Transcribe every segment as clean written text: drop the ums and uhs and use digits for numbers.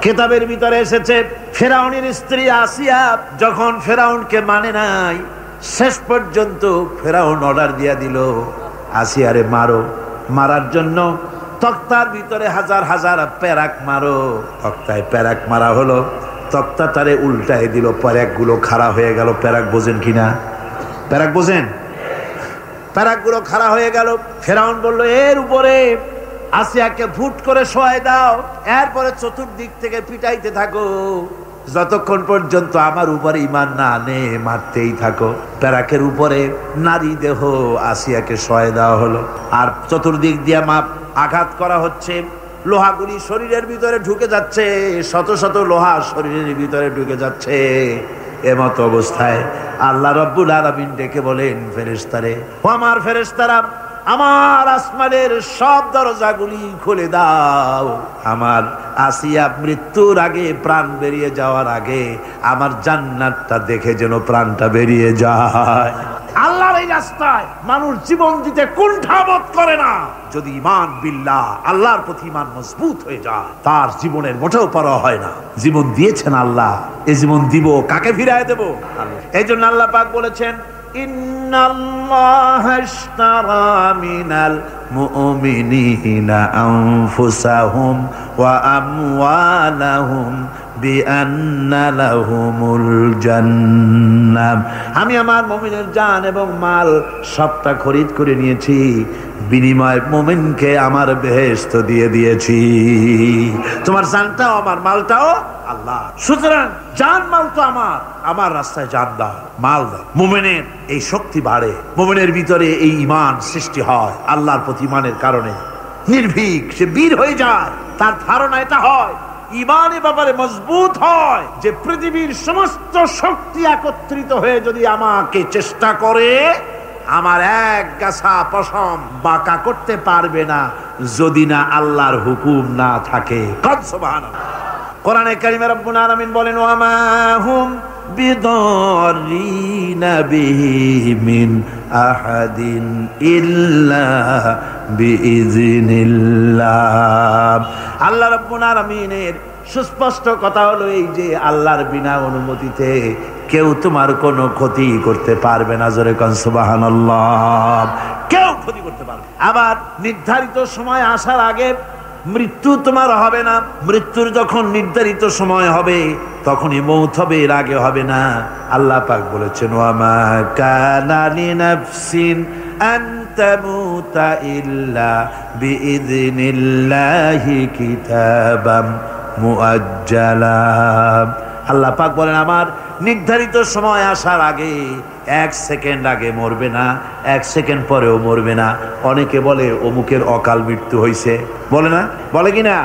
কিতাবের ভিতরে এসেছে ফেরাউনের স্ত্রী আসিয়া যখন ফেরাউনকে মানে নাই, শেষ পর্যন্ত ফেরাউন অর্ডার দিয়া দিল আসিয়ারে মারো। মারার জন্য তক্তার ভিতরে হাজার হাজার প্যারাক মারো। তক্তায় প্যারাক মারা হলো, তক্তা তারে উল্টায় দিল, প্যারাক গুলো খাড়া হয়ে গেল। প্যারাক বোঝেন কিনা? প্যারাক বোঝেন? প্যারাক গুলো খাড়া হয়ে গেল। ফেরাউন বলল এর উপরে আসিয়াকে ফুট করে শোয়াই দাও, এরপরে চতুর্দিক থেকে পিটাইতে থাকো, যতক্ষণ পর্যন্ত আমার উপরে ইমান না আনে মারতেই থাকো। প্যারাকের উপরে নারী দেহ আসিয়াকে শোয়াই দেওয়া হলো, আর চতুর্দিক দিয়ে মাপ আঘাত করা হচ্ছে। লোহাগুলি শরীরের ভিতরে ঢুকে যাচ্ছে, শত শত লোহা শরীরের ভিতরে ঢুকে যাচ্ছে। এমত অবস্থায় আল্লাহ রব্বুল আলামিন ডেকে বলেন ফেরেশতারে, ও আমার ফেরেশতারা, আমার আসমানের সব দরজাগুলি খুলে দাও। আমার আসিয়া মৃত্যুর আগে, প্রাণ বেরিয়ে যাওয়ার আগে আমার জান্নাতটা দেখে যেন প্রাণটা বেরিয়ে যায়। আল্লাহর এই রাস্তায় মানুষ জীবন দিতে কুণ্ঠাবোধ করে না। যদি ঈমান বিল্লাহ, আল্লাহর প্রতি ঈমান মজবুত হয়ে যায়, তার জীবনের মোটেও পরোয়া হয় না। জীবন দিয়েছেন আল্লাহ, এই জীবন দিব, কাকে ফিরায় দেব? এই জন্য আল্লাহ পাক বলেছেন, ইন্নাল্লাহা আশতারা মিনাল মুমিনিনা আনফুসাহুম ওয়া আমওয়ালাহুম বিআন্না লাহুমুল জান্নাহ। আমি আমার মুমিনের জান এবং মাল সবটা খরিদ করে নিয়েছি, বিনিময়ে মুমিনকে আমার বেহেশত দিয়ে দিয়েছি। তোমার জানটাও আমার, মালটাও আল্লাহ। সুতরাং জান মাল তো আমার রাস্তায় জান দাও, মাল দাও। মুমিনের এই শক্তি বাড়ে, মুমিনের ভিতরে এই ঈমান সৃষ্টি হয়। আল্লাহর প্রতি ঈমানের কারণে নির্ভীক সে বীর হয়ে যায়। তার ধারণা এটা হয়, ঈমানের ব্যাপারে মজবুত হয় যে পৃথিবীর সমস্ত শক্তি একত্রিত হয়ে যদি আমাকে চেষ্টা করে, আমার এক গাছা পশম বাঁকা করতে পারবে না যদি না আল্লাহর হুকুম না থাকে। সুবহানাল্লাহ। কোরআনে কারিমে রব্বুল আলামিন বলেন, ওয়া মা হুম বিদাররিনা বিহি মিন আহাদিন ইল্লা বিইজনিল্লাহ। আল্লাহ রাব্বুল আলামিনের সুস্পষ্ট কথা হলো এই যে আল্লাহর বিনা অনুমতিতে কেউ তোমার কোনো ক্ষতি করতে পারবে না। জোরে কোন সুবহানাল্লাহ। কেউ ক্ষতি করতে পারবে। আবার নির্ধারিত সময় আসার আগে মৃত্যু তোমার হবে না। মৃত্যুর যখন নির্ধারিত সময় হবে তখনই মৌত হবে, এর আগে হবে না। আল্লাহ পাক বলেছেন, ওয়া মা কানা লিনাফসিন আন তামুতা ইল্লা বিইযনিল্লাহি কিতাবাম মুআজ্জালা। আল্লাহ পাক বলেন, আমার নির্ধারিত সময় আসার আগে, এক সেকেন্ড আগে মরবে না, এক সেকেন্ড পরেও মরবে না। অনেকে বলে অমুকের অকাল মৃত্যু হয়েছে, বলে না? বলে কিনা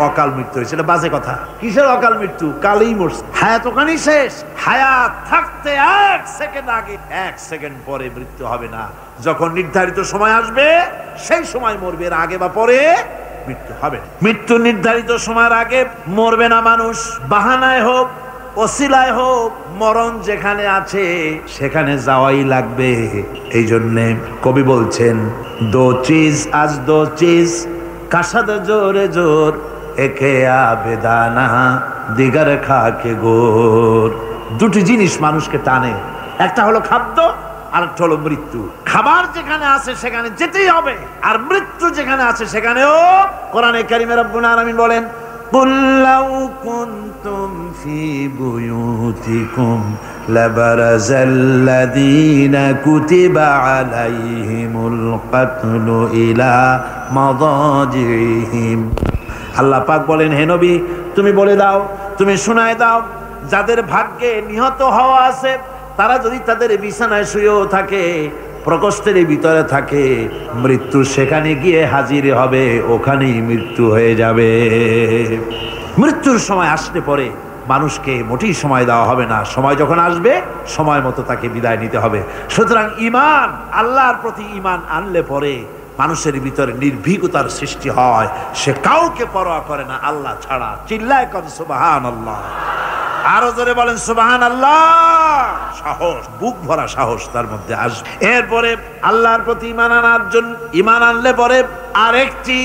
অকাল মৃত্যু হয়েছে? এটা বাজে কথা। কিসের অকাল মৃত্যু? কালই মরছে, হায়াত ওখানেই শেষ। হায়াত থাকতে এক সেকেন্ড আগে, এক সেকেন্ড পরে মৃত্যু হবে না। যখন নির্ধারিত সময় আসবে সেই সময় মরবে, এর আগে বা পরে মৃত্যু হবে না। মৃত্যু নির্ধারিত সময়ের আগে মরবে না মানুষ। বাহানায় হোক, ওসিলায় হোক, মরণ যেখানে আছে সেখানে যাওয়াই লাগবে। এই জন্যে কবি বলছেন, দো চিজ আজ দো চিজ কাসাদ জোরে জোর একে আবেদানা দিগার খাকে গোর। দুটি জিনিস মানুষকে টানে, একটা হলো খাদ্য, আর একটা হলো মৃত্যু। খাবার যেখানে আছে সেখানে যেতেই হবে, আর মৃত্যু যেখানে আছে সেখানেও। কোরআনে কারিমে রব্বুল আলামিন বলেন, قُلْ لَوْ كُنْتُمْ فِي بُيُوتِكُمْ لَبَرَزَ الَّذِينَ كُتِبَ عَلَيْهِمُ الْقَتْلُ إِلَى مَضَاجِعِهِمْ। আল্লাহ পাক বলেন, হে নবী তুমি বলে দাও, তুমি শোনায় দাও, যাদের ভাগ্যে নিহত হওয়া আছে তারা যদি তাদের বিছানায় শুয়েও থাকে, প্রকোষ্ঠের ভিতরে থাকে, মৃত্যু সেখানে গিয়ে হাজির হবে, ওখানেই মৃত্যু হয়ে যাবে। মৃত্যুর সময় আসলে পরে মানুষকে মোটেই সময় দেওয়া হবে না। সময় যখন আসবে সময় মতো তাকে বিদায় নিতে হবে। সুতরাং ঈমান, আল্লাহর প্রতি ঈমান আনলে পরে মানুষের ভিতরে নির্ভীকতার সৃষ্টি হয়। সে কাউকে পরোয়া করে না আল্লাহ ছাড়া। চিল্লায় কর সুবহানাল্লাহ। আরো জোরে বলেন সুবহানাল্লাহ। সাহস, বুক ভরা সাহস তার মধ্যে আসবে। এরপরে আল্লাহর প্রতি ঈমান আনলে পরে আরেকটি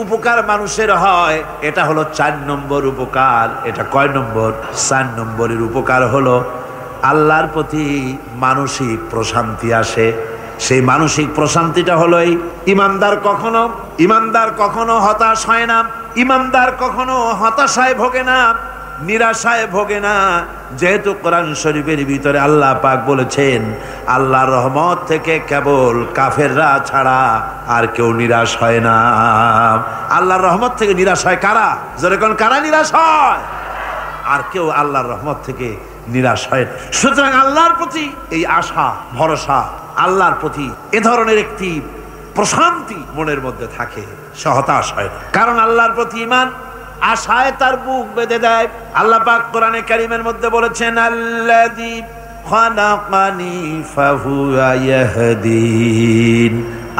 উপকার মানুষের হয়, এটা হলো 4 নম্বর উপকার। এটা কয় নম্বর? 4 নম্বরের উপকার হলো আল্লাহর প্রতি মানসিক প্রশান্তি আসে। সেই মানসিক প্রশান্তিটা হলো এই ইমানদার কখনো হতাশ হয় না, ইমানদার কখনো হতাশায় ভোগে না, নিরাশায় ভোগে না। যেহেতু কোরআন শরীফের ভিতরে আল্লাহ পাক বলেছেন আল্লাহর রহমত থেকে কেবল কাফেররা ছাড়া আর কেউ নিরাশ হয় না। আল্লাহর রহমত থেকে নিরাশ হয় কারা? জোরে কোন কারা নিরাশ হয়? আর কেউ আল্লাহর রহমত থেকে নিরাশ হয়। সুতরাং আল্লাহর প্রতি এই আশা ভরসা, আল্লাহর প্রতি এ ধরনের একটি প্রশান্তি মনের মধ্যে থাকে, সে হতাশ হয় না। কারণ আল্লাহর প্রতি ঈমান আশায় তার বুক বেঁধে দেয়। আল্লাহ পাক কোরআনে কারীমের মধ্যে বলেছেন আল্লাযী খালাকানি ফাহুয়া ইয়াহদিন।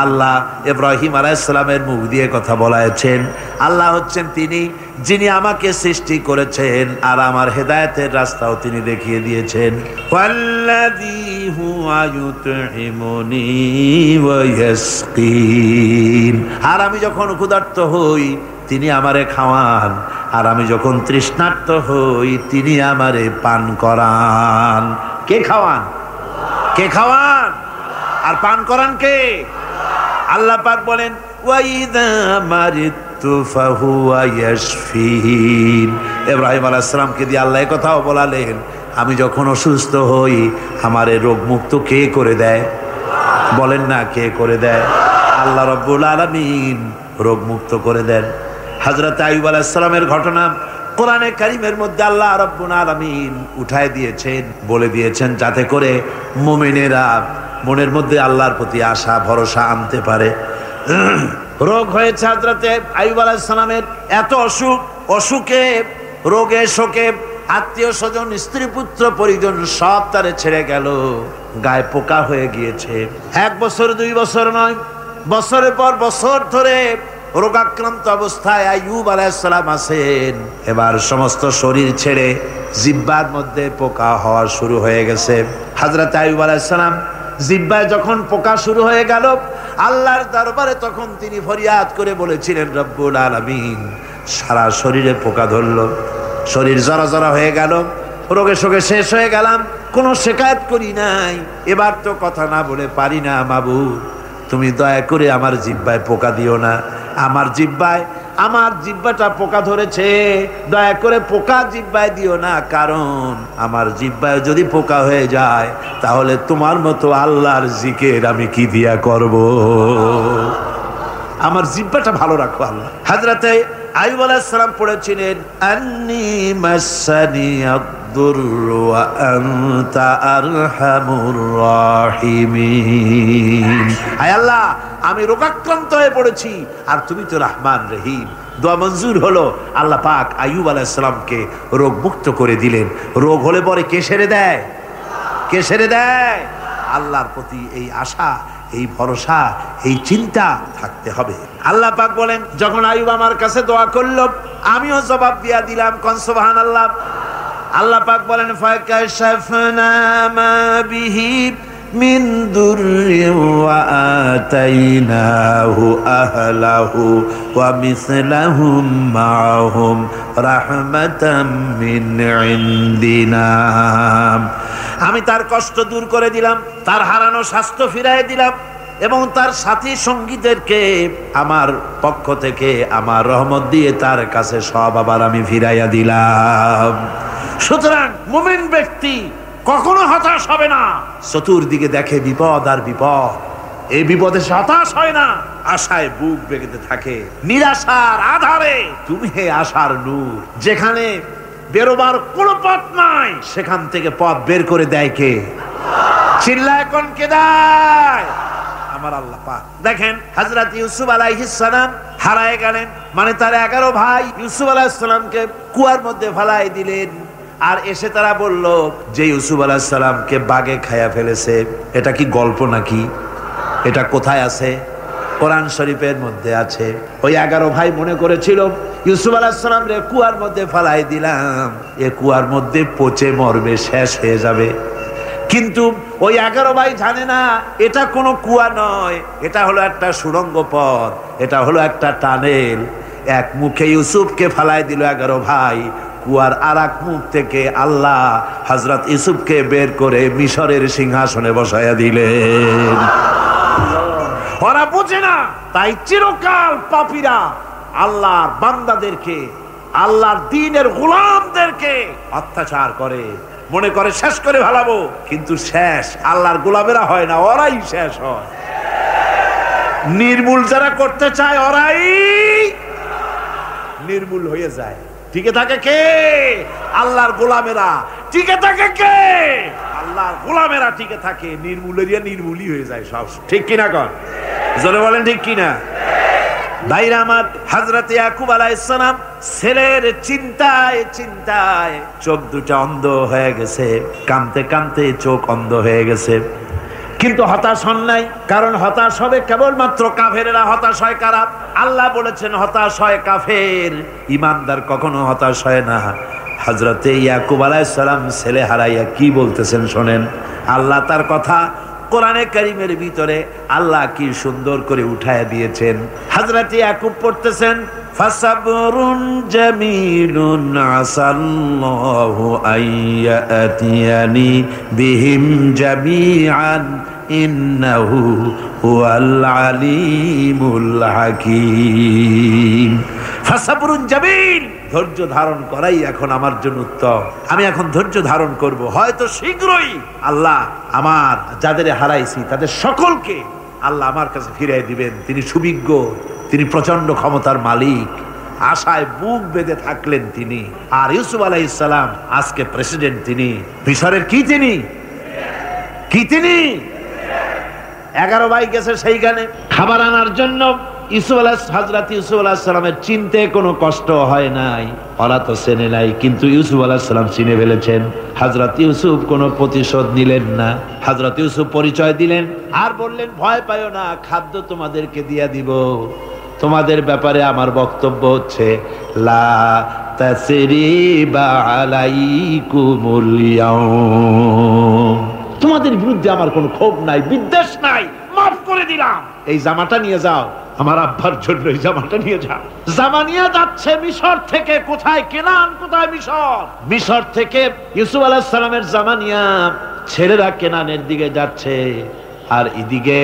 আল্লাহ ইব্রাহিম আলাইহিস সালামের মুখ দিয়ে কথা বলাছেন। আল্লাহ হচ্ছেন তিনি যিনি আমাকে সৃষ্টি করেছেন আর আমার হেদায়েতের রাস্তাও তিনি দেখিয়ে দিয়েছেন। ওয়াল্লাযী হুয়া ইউতঈমুনি ওয়া ইয়াসকিন। আর আমি যখন ক্ষুধার্ত হই তিনি আমারে খাওয়ান, আর আমি যখন তৃষ্ণার্ত হই তিনি আমারে পান করান। কে খাওয়ান? কে খাওয়ান আর পান করান কে? আল্লাহ পাক বলেন ওয়াইদা মারিতু ফাহুয়া ইয়াশফিন। ইব্রাহিম আলাইহিস সালামকে দিয়ে আল্লাহ কথাও বলালেন আমি যখন অসুস্থ হই আমারে রোগ মুক্ত কে করে দেয়? বলেন না কে করে দেয়? আল্লাহ রাব্বুল আলামিন রোগ মুক্ত করে দেন। হযরত আইয়ুব আলাইহিস সালামের ঘটনা কোরআনে কারীমের মধ্যে আল্লাহ রাব্বুল আলামিন উঠায় দিয়েছেন, বলে দিয়েছেন যাতে করে মুমিনেরা মনের মধ্যে আল্লাহর প্রতি আশা ভরসা আনতে পারে। রোগ হয়েছে হযরত আইয়ুব আলাইহিস সালামের, এত অসুখে রোগে শোকে আত্মীয় স্বজন স্ত্রী পুত্র পরিজন সব তারে ছেড়ে গেল, গায়ে পোকা হয়ে গিয়েছে। 1 বছর 2 বছর নয়, বছরের পর বছর ধরে রোগাক্রান্ত অবস্থায় আইয়ুব আলাইহিস সালাম আছেন। এবার সমস্ত শরীর ছেড়ে জিহ্বার মধ্যে পোকা হওয়া শুরু হয়ে গেছে। হযরত আইয়ুব আলাইহিস সালাম জিহ্বায় যখন পোকা শুরু হয়ে গেল আল্লাহর দরবারে তখন তিনি ফরিয়াদ করে বলেছিলেন রব্বুল আলামিন সারা শরীরে পোকা ধরলো, শরীর জরা জরা হয়ে গেল, রোগে শোকে শেষ হয়ে গেলাম, কোনো শিকায়ত করি নাই, এবার তো কথা না বলে পারি না মাবুদ, তুমি দয়া করে আমার জিহ্বায় পোকা দিও না। আমার জিহ্বাটা পোকা ধরেছে, দয়া করে পোকা জিহ্বায় দিও না, কারণ আমার জিহ্বায় যদি পোকা হয়ে যায় তাহলে তোমার মতো আল্লাহর জিকির আমি কি দিয়া করব? আমার জিহ্বাটা ভালো রাখো আল্লাহ। হযরত আইয়ুব আলাইহিস সালাম পড়েছিলেন আন্নী মাসানি আদ-দুররু ওয়া আনতা আরহামুর রাহিমিন। আয় আল্লাহ আমি রোগাক্রান্ত হয়ে পড়েছি আর তুমি তো রহমান রহিম। দোয়া মঞ্জুর হলো, আল্লাহ পাক আইয়ুব আলাইহিস সালামকে রোগ মুক্ত করে দিলেন। রোগ হলে পরে কে সেরে দেয়? কে সেরে দেয়? আল্লাহর প্রতি এই আশা, এই ভরসা, এই চিন্তা থাকতে হবে। আল্লাহ পাক বলেন যখন আইয়ুব আমার কাছে দোয়া করলো আমিও জবাব দিয়া দিলাম। কোন সুবহানাল্লাহ। আল্লাহ পাক বলেন ফাকাশাফনা মা বিহি মিন দুররি ওয়া আতাইনাহু আহলাহু ওয়া মিসলাহুম মাআহুম রাহমাতাম মিন ইনদিনা। আমি তার কষ্ট দূর করে দিলাম, তার হারানো স্বাস্থ্য ফিরিয়ে দিলাম এবং তার সাথী সঙ্গীদেরকে আমার পক্ষ থেকে আমার রহমত দিয়ে তার কাছে সব আবার আমি ফিরাইয়া দিলাম। সুতরাং মুমিন ব্যক্তি কখনো হতাশ হবে না। চতুর্দিকে দেখে বিপদ আর বিপদ, এই বিপদে সে হতাশ হয় না, আশায় বুক বেঁধে থাকে। নিরাশার আধারে তুমি হে আশার নূর, যেখানে বেরোবার কোনো পথ নাই সেখান থেকে পথ বের করে দেয় কে? চিল্লায় কোন কে দেয়? আমার আল্লাহ পাক। দেখেন হযরত ইউসুফ আলাইহিস সালাম হারায় গেলেন, মানে তার 11 ভাই ইউসুফ আলাইহিস সালামকে কুয়ার মধ্যে ফেলাই দিলেন। আর এসে তারা বলল যে ইউসুফ আলাইহিস সালামকে বাঘে খায়া ফেলেছে। এটা কি গল্প নাকি? এটা কোথায় আছে? কোরআন শরীফের মধ্যে আছে। ওই 11 ভাই মনে করেছিল ইউসুফ আলাইহিস সালাম রে কুয়ার মধ্যে ফেলাই দিলাম, এ কুয়ার মধ্যে পচে মরবে, শেষ হয়ে যাবে। কিন্তু ওই 11 ভাই জানে না এটা কোনো কুয়া নয়, এটা হলো একটা সুড়ঙ্গ পথ, এটা হলো একটা টানেল। এক মুখে ইউসুফকে ফালাই দিল 11 ভাই, কুয়ার আরেক মুখ থেকে আল্লাহ হযরত ইউসুফকে বের করে মিশরের সিংহাসনে বসায়া দিলেন। ওরা বুঝে না, তাই চিরকাল পাপীরা আল্লাহর বান্দাদেরকে, আল্লাহর দ্বীনের গোলামদেরকে অত্যাচার করে, মনে করে শেষ করে ভালাবো, কিন্তু শেষ আল্লাহর গোলামেরা হয় না, ওরাই শেষ হয়। নির্মূল যারা করতে চায় ওরাই নির্মূল হয়ে যায়। টিকে থাকে কে? আল্লাহর গোলামেরা। টিকে থাকে কে? আল্লাহর গোলামেরা টিকে থাকে। নির্মূলেরিয়া নির্মূলই হয়ে যায় সব। ঠিক কিনা কর? জোরে বলেন ঠিক কিনা? ভাইরা আমার, হযরত ইয়াকুব আলাইহিস সালাম ছেলের চিন্তায় চিন্তায় চোখ দুটো অন্ধ হয়ে গেছে, কাঁদতে কাঁদতে চোখ অন্ধ হয়ে গেছে। কিন্তু হতাশ হন নাই, কারণ হতাশ হবে কেবলমাত্র কাফেরেরা। হতাশ হয় কারা? আল্লাহ বলেছেন হতাশ হয় কাফের, ইমানদার কখনো হতাশ হয় না। হযরত ইয়াকুব আলাইহিস সালাম ছেলে হারাইয়া কি বলতেছেন শোনেন। আল্লাহ তার কথা কোরআনে কারীমের ভিতরে আল্লাহ কি সুন্দর করে উঠায় দিয়েছেন। হযরত ইয়াকুব পড়তেছেন, ফাসাবরুন জামিলুন আসাল্লাহু আইয়াতিয়ানি বিহিম জামিআন ইন্নাহু হুয়াল আলিমুল হাকীম। ফাসাবরুন জামিল, ধৈর্য ধারণ করাই এখন আমার জন্য উত্তম। আমি এখন ধৈর্য ধারণ করব, হয়তো শীঘ্রই আল্লাহ আমার যাদের হারাইছি তাদের সকলকে আল্লাহ আমার কাছে ফিরিয়ে দিবেন। তিনি সুবিজ্ঞ, তিনি প্রচন্ড ক্ষমতার মালিক। আশায় বুক বেঁধে থাকলেন তিনি। আর ইউসুফ আলাইহিস সালাম আজকে প্রেসিডেন্ট। তিনি মিশরের কি? তিনি 11 ভাই গেছে সেইখানে খাবার আনার জন্য। হযরত ইউসুফ আলাইহিস সালামের চিনতে কোনো কষ্ট হয় নাই। ওরা তো চেনে নাই, কিন্তু ইউসুফ আলাইহিস সালাম চিনে ফেলেছেন। হযরত ইউসুফ কোনো প্রতিশোধ নিলেন না। হযরত ইউসুফ পরিচয় দিলেন আর বললেন, ভয় পাইও না, খাদ্য তোমাদেরকে দিয়া দিব। তোমাদের ব্যাপারে আমার বক্তব্য হচ্ছে, লা তাসরিবা আলাইকুমুল ইয়াউম, তোমাদের বিরুদ্ধে আমার কোনো ক্ষোভ নাই, বিদ্বেষ নাই, মাফ করে দিলাম। এই জামাটা নিয়ে যাও, আমার আব্বার জন্য এই জামাটা নিয়ে যাও। জামা নিয়ে যাচ্ছে মিশর থেকে। কোথায়? কেনান। কোথায়? মিশর। মিশর থেকে ইউসুফ আলাইহিস সালামের জামা নিয়ে ছেলেরা কেনানের দিকে যাচ্ছে। আর এদিকে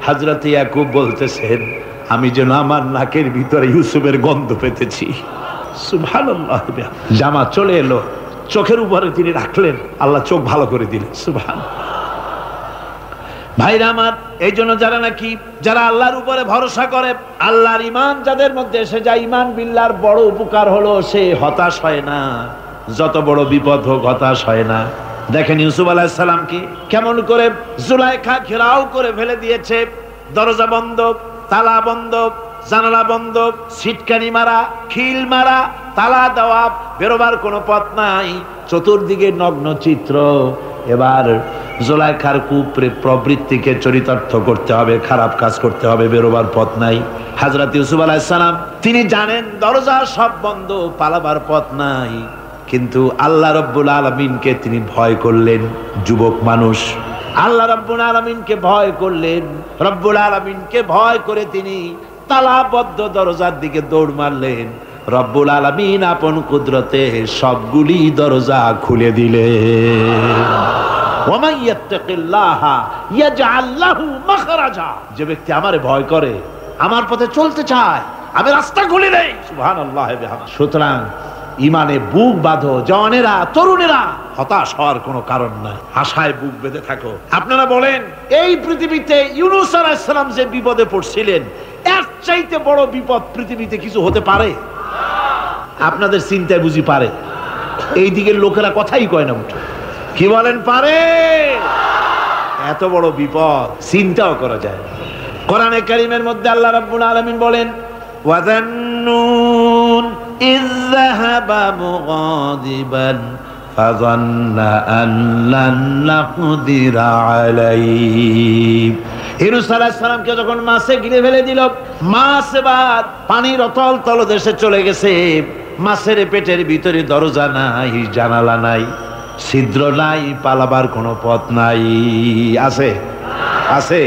হযরত ইয়াকুব বলতেছেন, আমি যেন আমার নাকের ভিতরে ইউসুফের গন্ধ পেতেছি। সুবহানাল্লাহ। জামা চলে এলো, চোখের উপরে তিনি রাখলেন, আল্লাহ চোখ ভালো করে দিলেন। সুবহানাল্লাহ। ভাইরা আমার, এই জন্য যারা আল্লাহর উপরে ভরসা করে, আল্লাহর ঈমান যাদের মধ্যে এসে যায়, ঈমান বিল্লাহর বড় উপকার হলো সে হতাশ হয় না। যত বড় বিপদ হোক হতাশ হয় না। দেখেন ইউসুফ আলাইহিস সালামকে কেমন করে জুলাইখা ঘেরাও করে ফেলে দিয়েছে। দরজা বন্ধ, তালা বন্ধ, জানালা বন্ধ, সিটকানি মারা, খিল মারা, তালা দেওয়া, বেরোবার কোনো পথ নাই। চতুর্দিকে নগ্ন চিত্র। এবার জুলাইখার প্রবৃত্তিকে চরিতার্থ করতে হবে, খারাপ কাজ করতে হবে, বেরোবার পথ নাই। হযরত ইউসুফ আলাইহিস সালাম তিনি জানেন দরজা সব বন্ধ, পালাবার পথ নাই। কিন্তু আল্লাহ রাব্বুল আলামিনকে তিনি ভয় করলেন। যুবক মানুষ, আল্লাহ রাব্বুল আলামিনকে ভয় করলেন। রব্বুল আলামিনকে ভয় করে তিনি তালাবদ্ধ দরজার দিকে দৌড় মারলেন। রব্বুল আলামিন আপন কুদরতে সবগুলি দরজা খুলে দিলেন। ওয়া ইয়াত্তাকিল্লাহা ইয়াজআল লাহু মাখরাজা, যে ব্যক্তি আমারে ভয় করে, আমার পথে চলতে চায়, আমি রাস্তা খুলে দেই। সুবহানাল্লাহ। সুতরাং ইমানে বুক বাঁধো, জওয়ানেরা, তরুণেরা, হতাশ হওয়ার কোনো কারণ নাই, আশায় বুক বেঁধে থাকো। আপনারা বলেন, এই পৃথিবীতে ইউনূস আলাইহিস সালাম যে বিপদে পড়ছিলেন, এর চাইতে বড় বিপদ পৃথিবীতে কিছু হতে পারে? আপনাদের চিন্তায় বুঝি পারে? এই দিকের লোকেরা কথাই কয় না উঠে। কি বলেন, পারে? এত বড় বিপদ চিন্তাও করা যায়। কোরআনে কারীমের মধ্যে আল্লাহ রাব্বুল আলামিন বলেন, ওয়াযান্নুন ইয যাহাবা মুগাদিবান ফাযান্না আন লান নাকদিরা আলাইহি। ইউনূস আলাইহিস সালামকে যখন মাছে গিলে ফেলে দিল, মাছ এবার পানির অতল তলদেশে চলে গেছে। মাছের পেটের ভিতরে দরজা নাই, জানালা নাই। ছিদ্র নাই, পালাবার কোনো পথ নাই। আছে আছে।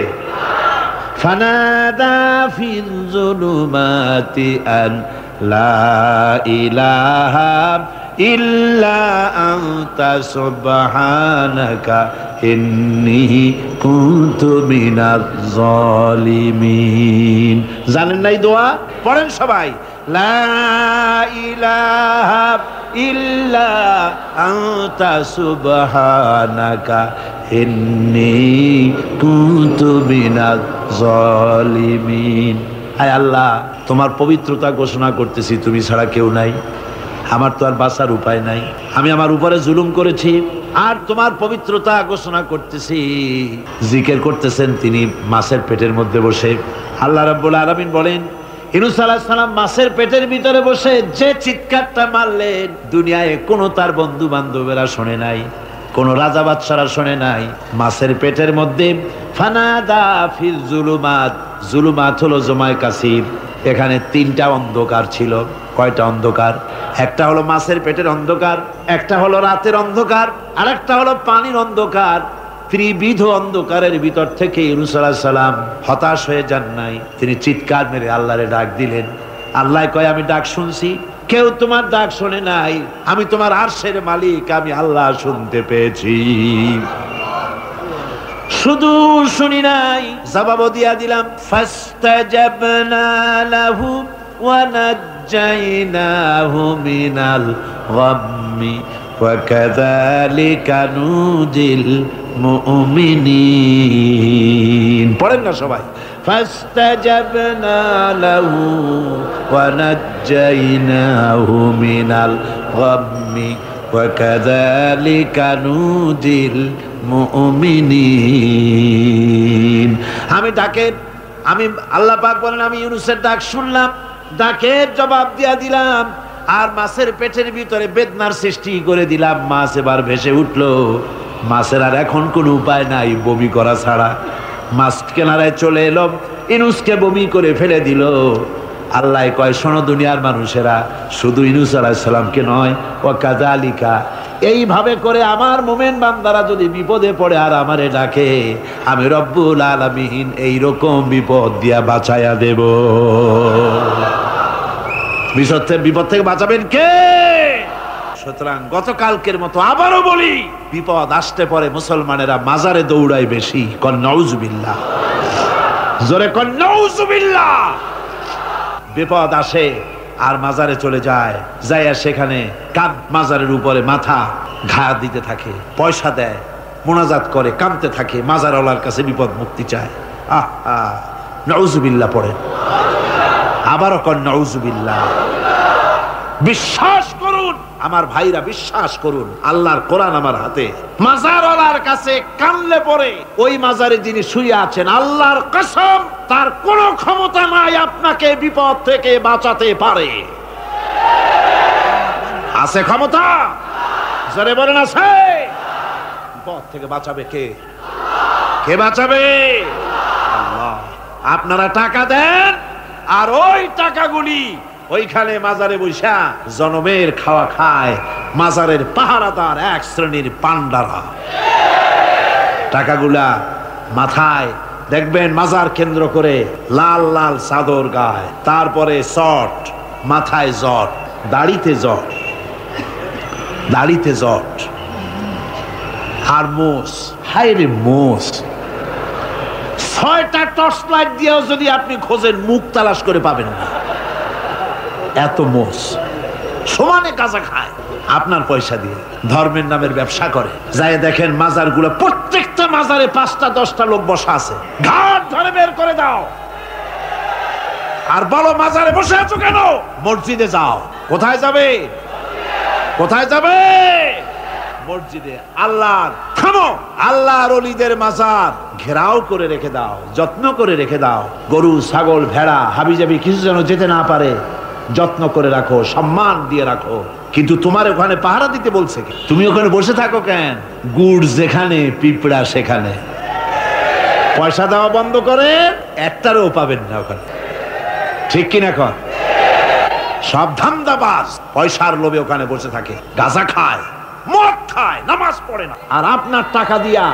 ফানাদা ফিল যুলুমাতি আন লা ইলাহা ইল্লা আনতা সুবহানাকা ইন্নী কুনতু মিনাজ জালিমিন। জানেন নাই দোয়া? পড়েন সবাই। লা ইলাহা ইল্লা আনতা সুবহানাকা ইন্নী কুনতু মিনাজ জালিমিন। আয় আল্লাহ, তোমার পবিত্রতা ঘোষণা করতেছি, তুমি ছাড়া কেউ নাই, আমার তো আর বাঁচার উপায় নাই, আমি আমার উপরে জুলুম করেছি, আর তোমার পবিত্রতা ঘোষণা করতেছি। জিকির করতেছেন তিনি মাছের পেটের মধ্যে বসে। আল্লাহ রাব্বুল আলামিন বলেন, ইউনূস আলাইহিস সালাম মাছের পেটের ভিতরে বসে যে চিৎকারটা মারলেন, দুনিয়ায় কোনো তার বন্ধু বান্ধবেরা শোনে নাই, কোন রাজা বাদশারা শোনে নাই। মাছের পেটের মধ্যে ফানাদা ফিল যুলুমাত, যুলুমাত হলো জমায় কাসির, এখানে তিনটা অন্ধকার ছিল। কয়টা অন্ধকার? একটা হলো মাছের পেটের অন্ধকার, একটা হলো রাতের অন্ধকার, আর একটা হলো পানির অন্ধকার। ত্রিবিধ অন্ধকারের ভিতর থেকে ইউনূস আলাইহিস সালাম হতাশ হয়ে যান নাই, তিনি চিৎকার মেরে আল্লাহরে ডাক দিলেন। আল্লাহ কয়, আমি ডাক শুনছি, কেউ তোমার ডাক শোনে নাই, আমি তোমার আরশের মালিক, আমি আল্লাহ শুনতে পেয়েছি, শুধু শুনি নাই, জবাবও দিয়া দিলাম। ফাস্তাজাবনা লাহু ওয়া নাজ্জাইনাহু মিনাল গাম্মি ওয়া কাযালিকা নুজিল মুমিনিন। পড়েন না সবাই। ফাস্তাজাবনা লাহু ওয়া নাজ্জাইনাহু মিনাল গাম্মি ওয়া কাযালিকা নুজিল মুমিনিন। আমি আল্লাহ পাক বলেন, আমি ইউনূসের ডাক শুনলাম, ডাকের জবাব দিয়া দিলাম, আর মাছের পেটের ভিতরে বেদনার সৃষ্টি করে দিলাম। মাছ এবার ভেসে উঠলো। মাছের আর এখন কোনো উপায় নাই বমি করা ছাড়া। মাছ কিনারায় চলে এলো, ইউনূসকে বমি করে ফেলে দিল। আল্লাহ কয়, শোনো দুনিয়ার মানুষেরা, শুধু ইউনূস আলাইহিস সালামকে নয়, ওয়া কাযালিকা, এইভাবে করে আমার মুমিন বান্দারা যদি বিপদে পড়ে আর আমারে ডাকে, আমি রব্বুল আলামিন এইরকম বিপদ দিয়া বাঁচাইয়া দেব। বিপদ থেকে বাঁচাবেন কে? সুতরাং গতকালকের মতো আবারও বলি, বিপদ আসতে পরে মুসলমানেরা মাজারে দৌড়ায় বেশি। কন নাউজুবিল্লাহ, জোরে কন নাউজুবিল্লাহ। বিপদ আসে আর মাজারে চলে যায়, যাইয়া সেখানে মাজারের উপরে মাথা ঘা দিতে থাকে, পয়সা দেয়, মুনাজাত করে, কাঁদতে থাকে, মাজারওয়ালার কাছে বিপদ মুক্তি চায়। নাউজুবিল্লাহ পড়ে, আবারও কন নাউজুবিল্লাহ। বিশ্বাস করুন আমার ভাইরা, বিশ্বাস করুন, আল্লাহর কোরআন আমার হাতে। মাজারওয়ালার কাছে কানলে পরে ওই মাজারে যিনি শুয়ে আছেন, আল্লাহর কসম, তার কোনো ক্ষমতা নাই আপনাকে বিপদ থেকে বাঁচাতে পারে। আছে ক্ষমতা? জোরে বলেন আছে। বিপদ থেকে বাঁচাবে কে? কে বাঁচাবে? আল্লাহ। আপনারা টাকা দেন, আর ওই টাকাগুলি ওইখানে মাজারে বৈশা জনমের খাওয়া খায় মাজারের পাহারাদার এক শ্রেণীর পান্ডারা। টাকাগুলা মাথায় দেখবেন মাজার কেন্দ্র করে লাল লাল চাদর গায়, তারপরে শট, মাথায় জট, দাড়িতে জট, দাড়িতে জট, আর মোষ। হায় রে মোষ! 6টা টর্চ লাইট দিয়েও যদি আপনি খোঁজেন, মুখ তালাশ করে পাবেন না, এত মোষ। সমানে কাজা খায় আপনার পয়সা দিয়ে, ধর্মের নামের ব্যবসা করে। যাই দেখেন মাজার গুলো, প্রত্যেকটা মাজারে 5টা 10টা লোক বসা আছে। ঘাট ধরে বের করে দাও, আর বলো মাজারে বসে আছো কেন? মসজিদে যাও। কোথায় যাবে? কোথায় যাবে? মসজিদে। আল্লাহর থামো, আল্লাহর ওলিদের মাজার ঘেরাও করে রেখে দাও, যত্ন করে রেখে দাও। গরু, ছাগল, ভেড়া, হাবিজাবি কিছু যেন যেতে না পারে, যত্ন করে রাখো, সম্মান দিয়ে রাখো। কিন্তু তোমার ওখানে পাহারা দিতে বলছে কি? তুমি ওখানে বসে থাকো কেন? গুড় যেখানে, পিঁপড়া সেখানে। পয়সা দেওয়া বন্ধ করে একটারও পাবেন না ওখানে, ঠিক কিনা কর? সব ধান্দাবাজ পয়সার লোভে ওখানে বসে থাকে, গাঁজা খায়, মদ খায়, নামাজ পড়ে না। আর আপনার টাকা দিয়া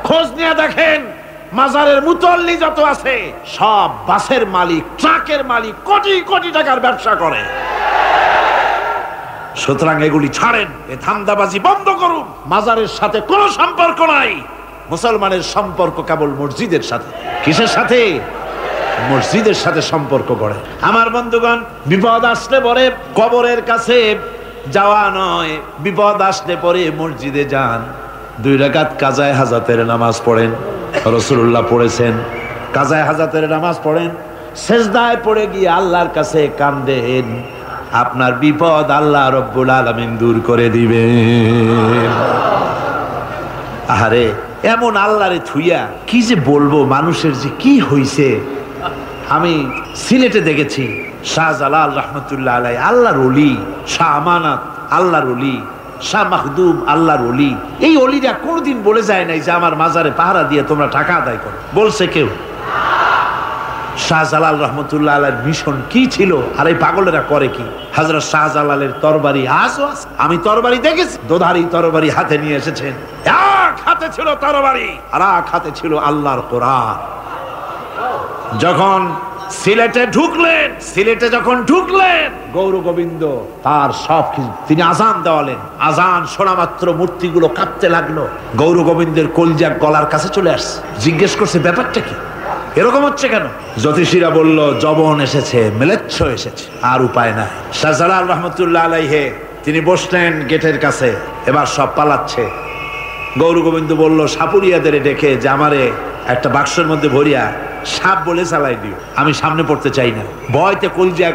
খোঁজ নিয়ে দেখেন, মাজারের মুতল্লি যত আছে সব বাসের মালিক, ট্রাকের মালিক, কোটি কোটি টাকার ব্যবসা করে। সুতরাং এগুলি ছাড়েন, এ ধান্দাবাজি বন্ধ করুন। মাজারের সাথে কোনো সম্পর্ক নাই। মুসলমানের সম্পর্ক কেবল মসজিদের সাথে। কিসের সাথে? মসজিদের সাথে সম্পর্ক গড়ে। আমার বন্ধুগণ, বিপদ আসলে পরে কবরের কাছে যাওয়া নয়, বিপদ আসলে পরে মসজিদে যান, 2 রাকাত কাজায়ে হাজাতের নামাজ পড়েন। রাসূলুল্লাহ পড়েছেন, কাজায়ে হাজাতের নামাজ পড়েন, সিজদায় পড়ে গিয়ে আল্লাহর কাছে কাঁদেন, আপনার বিপদ আল্লাহ রব্বুল আলামিন দূর করে দিবেন। আরে এমন আল্লাহরে থুইয়া কি যে বলবো, মানুষের যে কি হইছে। আমি সিলেটে দেখেছি শাহজালাল রহমতুল্লাহ আলাই, আল্লাহর ওলি, শাহ আমানত আল্লাহর ওলি, শাহ মাখদুম আল্লাহর ওলি। এই ওলিরা কোনদিন বলে যায় নাই যে আমার মাজারে পাহারা দিয়ে তোমরা টাকা আদায় করো, বলছে কেউ? শাহজালাল রহমতুল্লাহ আলাইহির মিশন কি ছিল, আর এই পাগলেরা করে কি? হযরত শাহজালালের তরবারি আজও আছে, আমি তরবারি দেখেছি, দোধারি তরবারি হাতে নিয়ে এসেছেন। এক হাতে ছিল তরবারি, আর এক হাতে ছিল আল্লাহর কোরআন। যখন সিলেটে ঢুকলেন গৌর গোবিন্দ তার সব কিছু, তিনি আজান দেওয়ালেন। আজান শোনা মাত্র মূর্তিগুলো কাঁপতে লাগলো। গৌর গোবিন্দের কলজা গলার কাছে চলে আসছে। জিজ্ঞেস করছে, ব্যাপারটা কি, এরকম হচ্ছে কেন? জ্যোতিষীরা বলল, জবন এসেছে, মেলেচ্ছ এসেছে, আর উপায় নাই। শাহজালাল রহমতুল্লাহ আলাইহি তিনি বসলেন গেটের কাছে, এবার সব পালাচ্ছে। গৌর গোবিন্দ বলল সাপুরিয়াদের ডেকে যে আমারে একটা বাক্সের মধ্যে ভরিয়া সাপ বলে চালাই দিও, আমি সামনে পড়তে চাই না। ভয়তে কলজা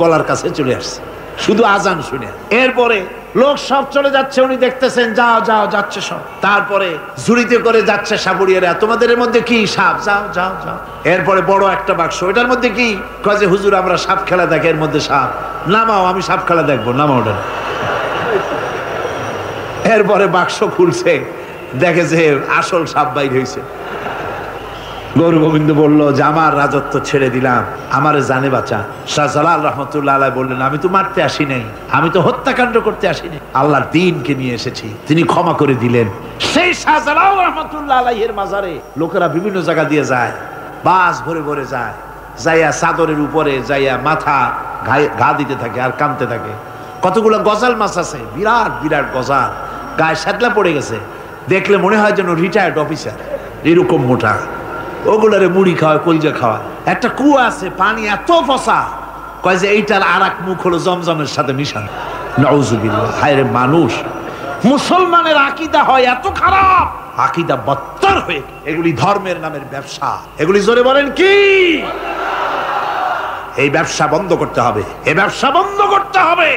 গলার কাছে চলে আসছে শুধু আজান শুনে। এরপরে লোক সব চলে যাচ্ছে, উনি দেখতেছেন, যাও যাও যাচ্ছে সব। তারপরে ঝুড়িতে করে যাচ্ছে সাপুরিয়ারা, তোমাদের মধ্যে কি সাপ, যাও যাও যাও। এরপরে বড় একটা বাক্স, এটার মধ্যে কি? কয়ে হুজুর আমরা সাপ খেলা দেখি, এর মধ্যে সাপ। নামাও, আমি সাপ খেলা দেখবো, নামাও ওটা। এরপরে বাক্স খুলছে, দেখে যে আসল সাপ বাইর হয়েছে। গৌর গোবিন্দ বলল যে আমার রাজত্ব ছেড়ে দিলাম, আমারে জানে বাঁচা। শাহজালাল রহমতুল্লাহ আলাইহি বললেন, আমি তো মারতে আসি নাই, আমি তো হত্যাকাণ্ড করতে আসি নাই, আল্লাহর দ্বীনকে নিয়ে এসেছি। তিনি ক্ষমা করে দিলেন। সেই শাহজালাল রহমতুল্লাহ আলাইহির মাজারে লোকেরা বিভিন্ন জায়গা দিয়ে যায়, বাস ভরে ভরে যায়, যাইয়া চাদরের উপরে যাইয়া মাথা ঘা দিতে থাকে আর কাঁদতে থাকে। কতগুলো গজাল মাছ আছে, বিরাট বিরাট গজাল, গায়ে শ্যাতলা পড়ে গেছে, দেখলে মনে হয় যেন রিটায়ার্ড অফিসার, এরকম মোটা। ওগুলারে মুড়ি খাওয়ায়, কলজা খাওয়ায়। একটা কুয়া আছে, পানি এত ফসা, কয় যে এইটার আর এক মুখ হলো জমজমের সাথে মিশানো। নাউজুবিল্লাহ। হায় রে মানুষ, মুসলমানের আকীদা হয় এত খারাপ, আকীদা বত্তর হয়ে। এগুলি ধর্মের নামের ব্যবসা, এগুলি জোরে বলেন কি? এই ব্যবসা বন্ধ করতে হবে, এই ব্যবসা বন্ধ করতে হবে।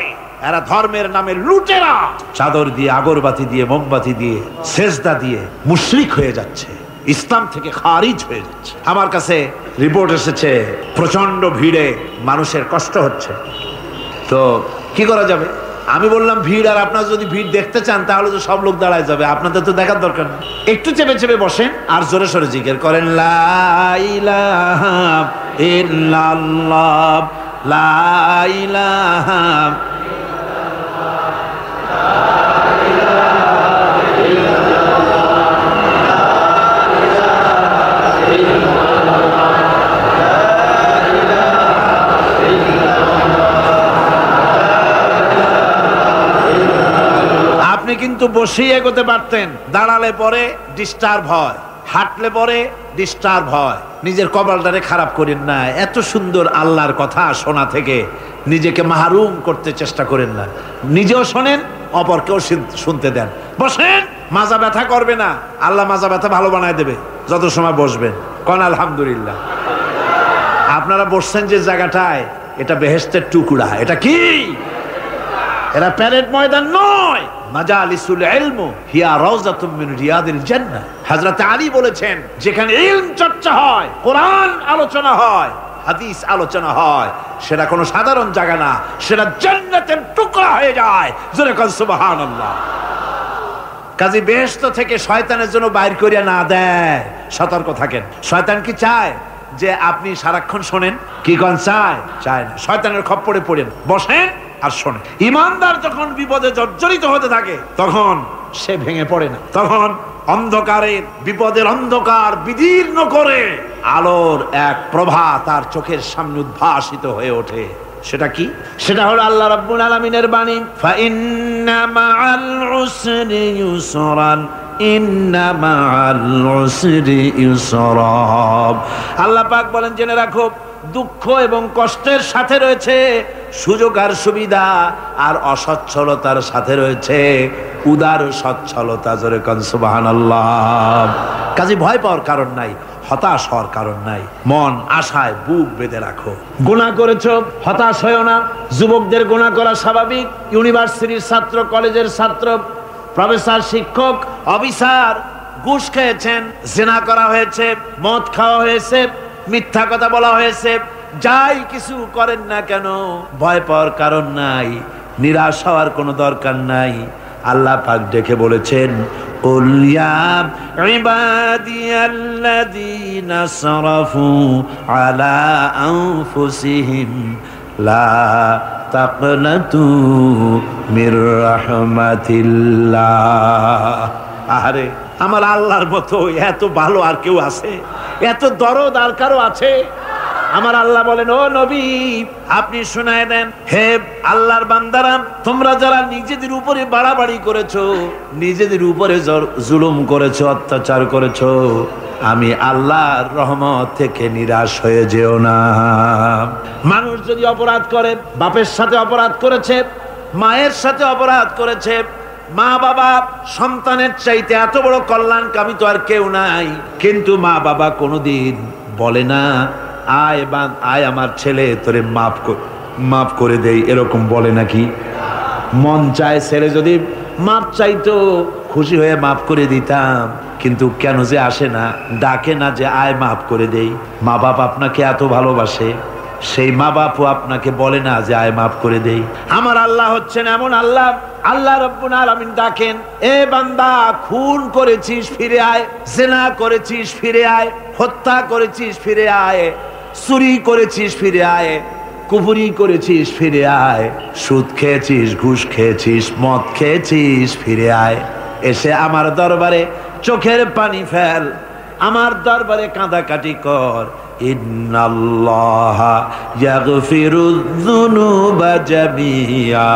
এরা ধর্মের নামে লুটেরা, চাদর দিয়ে, আগরবাতি দিয়ে, মোমবাতি দিয়ে, সেজদা দিয়ে মুশরিক হয়ে যাচ্ছে, ইসলাম থেকে খারিজ হয়ে যাচ্ছে। আমার কাছে রিপোর্ট এসেছে প্রচন্ড ভিড়ে মানুষের কষ্ট হচ্ছে, তো কি করা যাবে? আমি বললাম ভিড়, আর আপনারা যদি ভিড় দেখতে চান তাহলে তো সব লোক দাঁড়ায় যাবে, আপনাদের তো দেখার দরকার নেই। একটু চেপে চেপে বসেন আর জোরে সোরে জিকির করেন, লা ইলাহা ইল্লাল্লাহ, লা ইলাহা কিন্তু বসেই এগোতে পারতেন, দাঁড়ালে পরে ডিস্টার্ব হয়, হাঁটলে পরে ডিস্টার্ব হয়। নিজের কপালটারে খারাপ করেন না। এত সুন্দর আল্লাহর কথা শোনা থেকে নিজেকে মাহরুম করতে চেষ্টা করেন না। নিজেও শোনেন, অপরকেও শুনতে দেন। বসেন, মাজা ব্যথা করবে না, আল্লাহ মাজা ব্যথা ভালো বানায় দেবে যত সময় বসবেন। কোন আলহামদুলিল্লাহ। আপনারা বসছেন যে জায়গাটায়, এটা বেহেশতের টুকরা। এটা কি? এরা প্যারেড ময়দান নয়, মাজালিসুল ইলম হিয়া রাউযাতুম মিন রিয়াদিল জান্নাহ। হযরত আলী বলেছেন, যেখানে ইলম চর্চা হয়, কোরআন আলোচনা হয়, হাদিস আলোচনা হয়, সেটা কোনো সাধারণ জায়গা না, সেটা জান্নাতের টুকরা হয়ে যায়। জোরে কোন সুবহানাল্লাহ। কাজী বেহেশত থেকে শয়তানের জন্য বাইর করিয়া না দেয়, সতর্ক থাকেন। শয়তান কি চায় যে আপনি সারাক্ষণ শোনেন? কি কোন চায়? চায় না। শয়তানের খপ্পরে পড়েন, বসেন আর শোনেন। ইমানদার যখন বিপদে জর্জরিত হতে থাকে, তখন সে ভেঙে পড়ে না। তখন অন্ধকারের বিপদের অন্ধকার বিদীর্ণ করে আলোর এক প্রভা তার চোখের সামনে উদ্ভাসিত হয়ে ওঠে। সেটা কি? সেটা হলো আল্লাহ রাব্বুল আলামিনের বাণী, ফাইন্না মাআল উসরি ইউসরান ইন্না মাআল উসরি ইউসরা। আল্লাহ পাক বলেন, জেনে রাখো, দুঃখ এবং কষ্টের সাথে রয়েছে সুযোগ আর সুবিধা, আর অসচ্ছলতার সাথে রয়েছে উদার সচ্ছলতা। জোরে কোন সুবহানাল্লাহ। কাজে ভয় পাওয়ার কারণ নাই, হতাশ হওয়ার কারণ নাই। মন আশায় বুক বেঁধে রাখো। গুনাহ করেছো, হতাশ হয়ো না। যুবকদের গুনাহ করা স্বাভাবিক। ইউনিভার্সিটির ছাত্র, কলেজের ছাত্র, প্রফেসর, শিক্ষক, অফিসার ঘুষ খেয়েছেন, জিনা করা হয়েছে, মদ খাওয়া হয়েছে, মিথ্যা কথা বলা হয়েছে, যাই কিছু করেন না কেন ভয় পাওয়ার কারণ নাই, নিরাশ হওয়ার কোনো দরকার নাই। আল্লাহ পাক ডেকে বলেছেন, কুল ইয়া ইবাদিয়াল্লাযীনা আসরাফু আলা আনফুসিহিম লা তাকনাতু মির রাহমাতিল্লাহ। আরে আমার আল্লাহর মতো এত ভালো আর কেউ আছে? এত দরদ আর কারো আছে? আমার আল্লাহ বলেন, ও নবী, আপনি শোনায় দেন, হে আল্লাহর বান্দারা, তোমরা যারা নিজেদের উপরে বাড়াবাড়ি করেছো, নিজেদের উপরে জুলুম করেছো, অত্যাচার করেছো, আমি আল্লাহর রহমত থেকে নিরাশ হয়ে যেও না। মানুষ যদি অপরাধ করে, বাপের সাথে অপরাধ করেছে, মায়ের সাথে অপরাধ করেছে, মা বাবা সন্তানের চাইতে এত বড় কল্যাণকামী তো আর কেউ নাই, কিন্তু মা বাবা কোনোদিন বলে না, আয় আমার ছেলে তোরে মাফ করে দেই, এরকম বলে নাকি? মন চায় ছেলে যদি মাফ চাইতো, খুশি হয়ে মাফ করে দিতাম, কিন্তু কেন যে আসে না, ডাকে না যে আয় মাফ করে দেই। মা বাপ আপনাকে এত ভালোবাসে, সেই মা বাপও আপনাকে বলে না যে আয় মাফ করে দেই। আমার আল্লাহ হচ্ছেন এমন আল্লাহ, আল্লাহ রাব্বুল আলামিন ডাকেন, এ বান্দা, খুন করেছিস ফিরে আয়, জিনা করেছিস ফিরে আয়, হত্যা করেছিস ফিরে আয়, চুরি করেছিস ফিরে আয়, কুফরি করেছিস ফিরে আয়, সুদ খেয়েছিস, ঘুষ খেয়েছিস, মদ খেয়েছিস ফিরে আয়। এসে আমার দরবারে চোখের পানি ফেল, আমার দরবারে কাঁদাকাটি কর। ইন্নাল্লাহা ইয়াগফিরুয যুনুবা জামিআ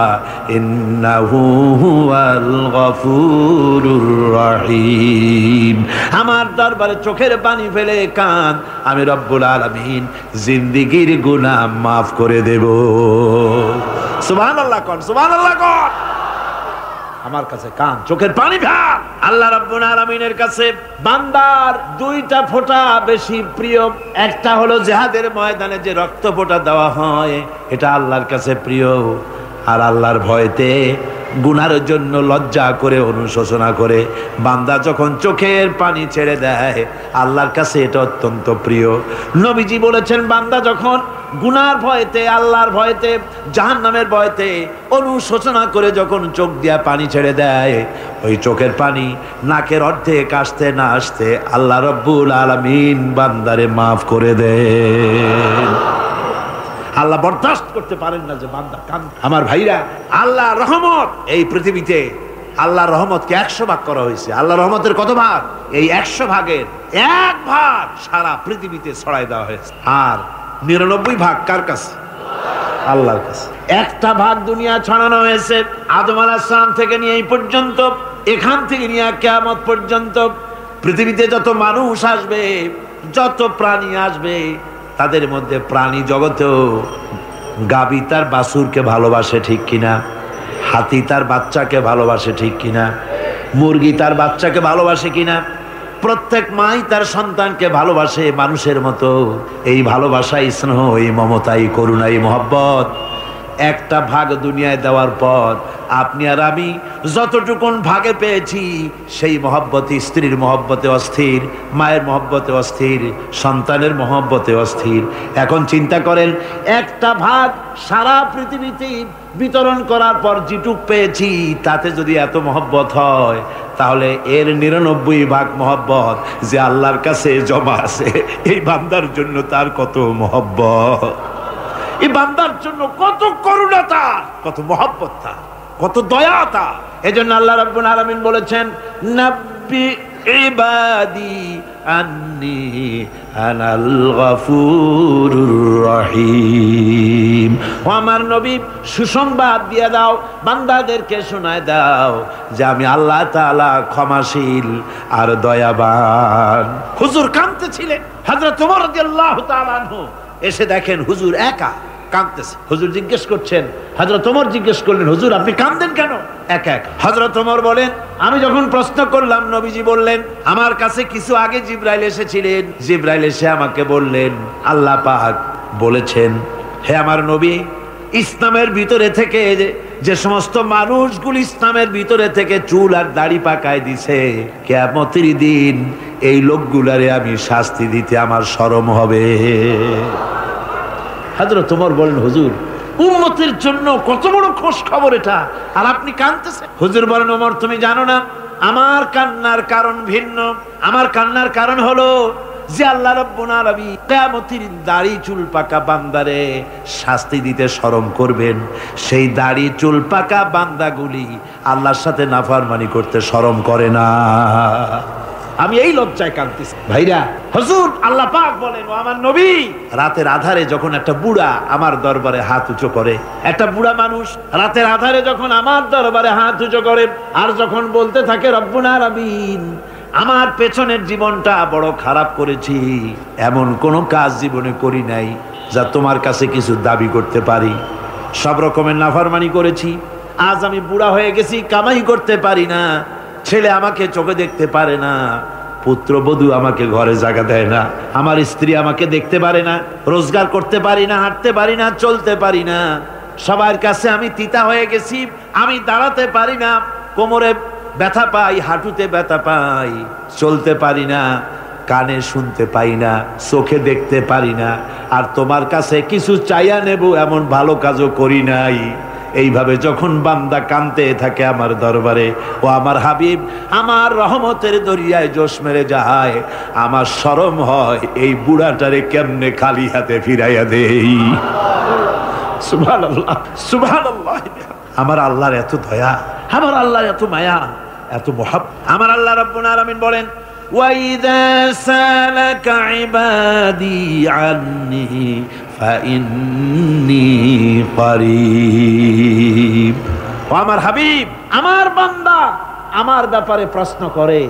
ইন্নাহু হুয়াল গফুরুর রহিম। আমার দরবারে চোখের পানি ফেলে কাঁদ, আমি রব্বুল আলামিন জিন্দেগীর গুনাহ মাফ করে দেব। সুবহানাল্লাহ কোন, সুবহানাল্লাহ কোন। আমার কাছে কান, চোখের পানি ফেল। আল্লাহ রাব্বুল আলামিনের কাছে বান্দার দুইটা ফোঁটা বেশি প্রিয়। একটা হলো জিহাদের ময়দানে যে রক্ত ফোঁটা দেওয়া হয়, এটা আল্লাহর কাছে প্রিয়। আর আল্লাহর ভয়তে গুনার জন্য লজ্জা করে, অনুশোচনা করে বান্দা যখন চোখের পানি ছেড়ে দেয়, আল্লাহর কাছে এটা অত্যন্ত প্রিয়। নবীজি বলেছেন, বান্দা যখন গুনার ভয়তে, আল্লাহর ভয়তে, জাহান্নামের ভয়তে অনুশোচনা করে যখন চোখ দিয়া পানি ছেড়ে দেয়, ওই চোখের পানি নাকের অর্ধেক আসতে না আসতে আল্লাহ রব্বুল আলামিন বান্দারে মাফ করে দেন। আল্লাহ বরদাস্ত করতে পারেন না যে বান্দা কান। আমার ভাইরা, আল্লাহ রহমত এই পৃথিবীতে, আল্লাহর রহমতকে 100 ভাগ করা হয়েছে। আল্লাহ রহমতের কত ভাগ? এই 100 ভাগের 1 ভাগ সারা পৃথিবীতে ছড়াই দেওয়া হয়েছে। আর 99 ভাগ কার কাছে? আল্লাহর কাছে। একটা ভাগ দুনিয়া ছড়ানো হয়েছে আদম আলাইহিস সালাম থেকে নিয়ে এই পর্যন্ত, এখান থেকে নিয়ে কিয়ামত পর্যন্ত পৃথিবীতে যত মানুষ আসবে, যত প্রাণী আসবে, তাদের মধ্যে প্রাণী জগতেও গাভী তার বাছুরকে ভালোবাসে, ঠিক কিনা? হাতি তার বাচ্চাকে ভালোবাসে, ঠিক কিনা? মুরগি তার বাচ্চাকে ভালোবাসে কিনা? প্রত্যেক মাই তার সন্তানকে ভালোবাসে মানুষের মতো। এই ভালোবাসা, স্নেহ, এই মমতা, এই করুণা, এই মহব্বত একটা ভাগ দুনিয়ায় দেওয়ার পর আপনি আর আমি যতটুকুন ভাগে পেয়েছি, সেই মহব্বতে, স্ত্রীর মহব্বতে অস্থির, মায়ের মহব্বতে অস্থির, সন্তানের মহব্বতে অস্থির। এখন চিন্তা করেন, একটা ভাগ সারা পৃথিবীতে বিতরণ করার পর যেটুক পেয়েছি, তাতে যদি এত মহব্বত হয়, তাহলে এর 99 ভাগ মহব্বত যে আল্লাহর কাছে জমা আছে, এই বান্দার জন্য তার কত মহব্বত, এই বান্দার জন্য কত করুণা তার, কত মহব্বত তার, কত দয়া তার। এজন্য আল্লাহ রাব্বুল আলামিন বলেছেন, নাব্বি ইবাদি আন্নি আনাল গফুরুর রহিম। ও আমার নবী, সুসংবাদ দিয়ে দাও, বান্দাদেরকে শোনায় দাও যে আমি আল্লাহ তাআলা ক্ষমাশীল আর দয়াবান। হুজুর কাঁদতেছিলেন। হযরত ওমর রাদিয়াল্লাহু তাআলা আনহু এসে দেখেন হুজুর একা কাঁদতেছে। হুজুর জিজ্ঞেস করছেন, হযরত ওমর জিজ্ঞেস করলেন, হুজুর আপনি কাঁদেন কেন একা একা? হযরত ওমর বলেন, আমি যখন প্রশ্ন করলাম নবীজি বললেন, আমার কাছে কিছু আগে জিবরাইল এসেছিলেন। জিবরাইল এসে আমাকে বললেন, আল্লাহ পাক বলেছেন, হে আমার নবী, ইসলামের ভিতরে থেকে যে সমস্ত মানুষগুলি ইসলামের ভিতরে থেকে চুল আর দাড়ি পাকায় দিছে, কিয়ামতের দিন এই লোকগুলারে আমি শাস্তি দিতে আমার শরম হবে। হযরত ওমর বলেন, হুজুর উম্মতের জন্য কত বড় খোঁজ খবর এটা, আর আপনি কাঁদতেছেন। হুজুর বলেন, ওমর তুমি জানো না আমার কান্নার কারণ ভিন্ন। আমার কান্নার কারণ হলো যে আল্লাহ রাব্বুল আলামিন কিয়ামতের দাড়ি চুল পাকা বান্দারে শাস্তি দিতে শরম করবেন। সেই দাড়ি চুল পাকা বান্দাগুলি আল্লাহর সাথে নাফরমানি করতে শরম করে না। আমি এই লজ্জায় কাঁদতেছি। ভাইরা, হুজুর আল্লাহ পাক বলেন, ও আমার নবী, রাতের আধারে যখন একটা বুড়া আমার দরবারে হাত উঁচু করে, একটা বুড়া মানুষ রাতের আধারে যখন আমার দরবারে হাত উঁচু করে আর যখন বলতে থাকে, রব্বুল আলামিন আমার পেছনের জীবনটা বড় খারাপ করেছি, এমন কোনো কাজ জীবনে করি নাই যা তোমার কাছে কিছু দাবি করতে পারি, সব রকমের নাফরমানি করেছি, আজ আমি বুড়া হয়ে গেছি, কামাই করতে পারি না, ছেলে আমাকে চোখে দেখতে পারে না, পুত্রবধূ আমাকে ঘরে জায়গা দেয় না, আমার স্ত্রী আমাকে দেখতে পারে না, রোজগার করতে পারি না, হাঁটতে পারি না, চলতে পারি না, সবার কাছে আমি তিতা হয়ে গেছি, আমি দাঁড়াতে পারি না, কোমরে ব্যথা পাই, হাঁটুতে ব্যথা পাই, চলতে পারি না, কানে শুনতে পাই না, চোখে দেখতে পারি না, আর তোমার কাছে কিছু চাইয়া নেব এমন ভালো কাজও করি নাই। এইভাবে যখন বান্দা কাঁদতে থাকে আমার দরবারে, ও আমার হাবিব আমার রহমতের দরিয়ায় জোশ মেরে যায়, আমার শরম হয় এই বুড়াটারে কেমনে খালি হাতে ফিরাইয়া দেই। সুবহানাল্লাহ, সুবহানাল্লাহ। আমার আল্লাহর এত দয়া, আমার আল্লাহর এত মায়া, এত মহব্বত। আমার আল্লাহ রাব্বুল আলামিন বলেন, ওয়াইযা সালাকা ইবাদি আন্নী ফাইন্নী করিব। ও আমার হাবিব, আমার বান্দা আমার ব্যাপারে প্রশ্ন করে,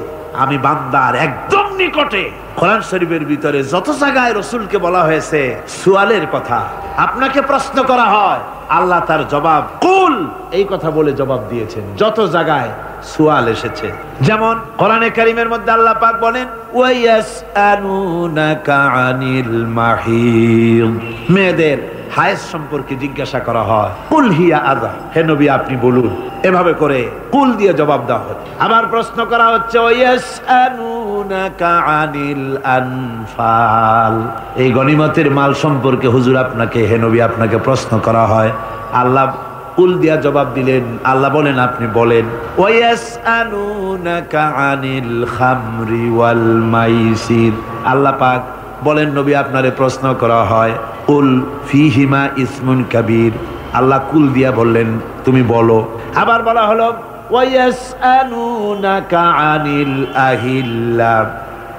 আমি বান্দার একদম নিকটে। কোরআন শরীফের ভিতরে যত জায়গায় রাসূলকে বলা হয়েছে সুয়ালের কথা, আপনাকে প্রশ্ন করা হয়, আল্লাহ তার জবাব কুল এই কথা বলে জবাব দিয়েছেন। যত জায়গায় সুয়াল এসেছে, যেমন কোরআনে কারীমের মধ্যে আল্লাহ পাক বলেন, ওয়ায়াসআলুনাকা আনিল মাহিদ, মেয়েদের হায়েজ সম্পর্কে জিজ্ঞাসা করা হয়, কুল হিয়া আযা, হে নবী আপনি বলুন। এভাবে করে কুল দিয়ে জবাব দেওয়া হয়। আবার প্রশ্ন করা হচ্ছে, ওয়ায়াসআলুনাকা আনিল আনফাল, এই গনিমতের মাল সম্পর্কে হুজুর আপনাকে, হে নবী আপনাকে প্রশ্ন করা হয়। আল্লাহ কুল দিয়া জবাব দিলেন। আল্লাহ বলেন আপনি বলেন, ওয়ায়াসআলুনাকা আনিল খামরি ওয়াল মাইসির, আল্লাহ পাক বলেন নবী আপনারে প্রশ্ন করা হয়, কুল ফিহিমা ইসমুন কাবীর, আল্লাহ কুল দিয়া বললেন তুমি বলো। আবার বলা হলো, ওয়ায়াসআলুনাকা আনিল আহিল্লা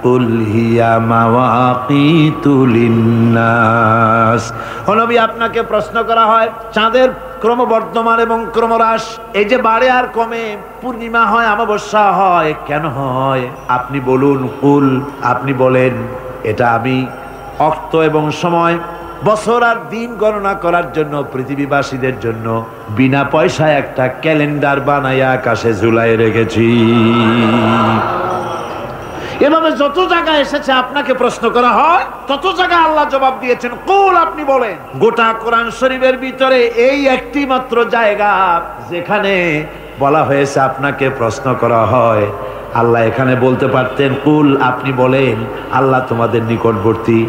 কুল হিয়া মাওয়াকিতু লিন্নাস, ও নবী আপনাকে প্রশ্ন করা হয় চাঁদের ক্রমবর্ধমান এবং ক্রমহ্রাস, এই যে বাড়ে আর কমে, পূর্ণিমা হয় অমাবস্যা হয়, কেন হয় আপনি বলুন। কুল আপনি বলেন, এটা আমি অর্থ এবং সময়, বছর আর দিন গণনা করার জন্য পৃথিবীবাসীদের জন্য বিনা পয়সায় একটা ক্যালেন্ডার বানাইয়া আকাশে ঝুলাই রেখেছি। এভাবে যত জায়গায় এসেছে আপনাকে প্রশ্ন করা হয়, তত জায়গায় আল্লাহ জবাব দিয়েছেন কুল আপনি বলেন। গোটা কোরআন শরীফের ভিতরে এই একটি মাত্র জায়গা যেখানে বলা হয়েছে আপনাকে প্রশ্ন করা হয়, আল্লাহ এখানে বলতে পারতেন কুল আপনি বলেন, আল্লাহ তোমাদের নিকটবর্তী,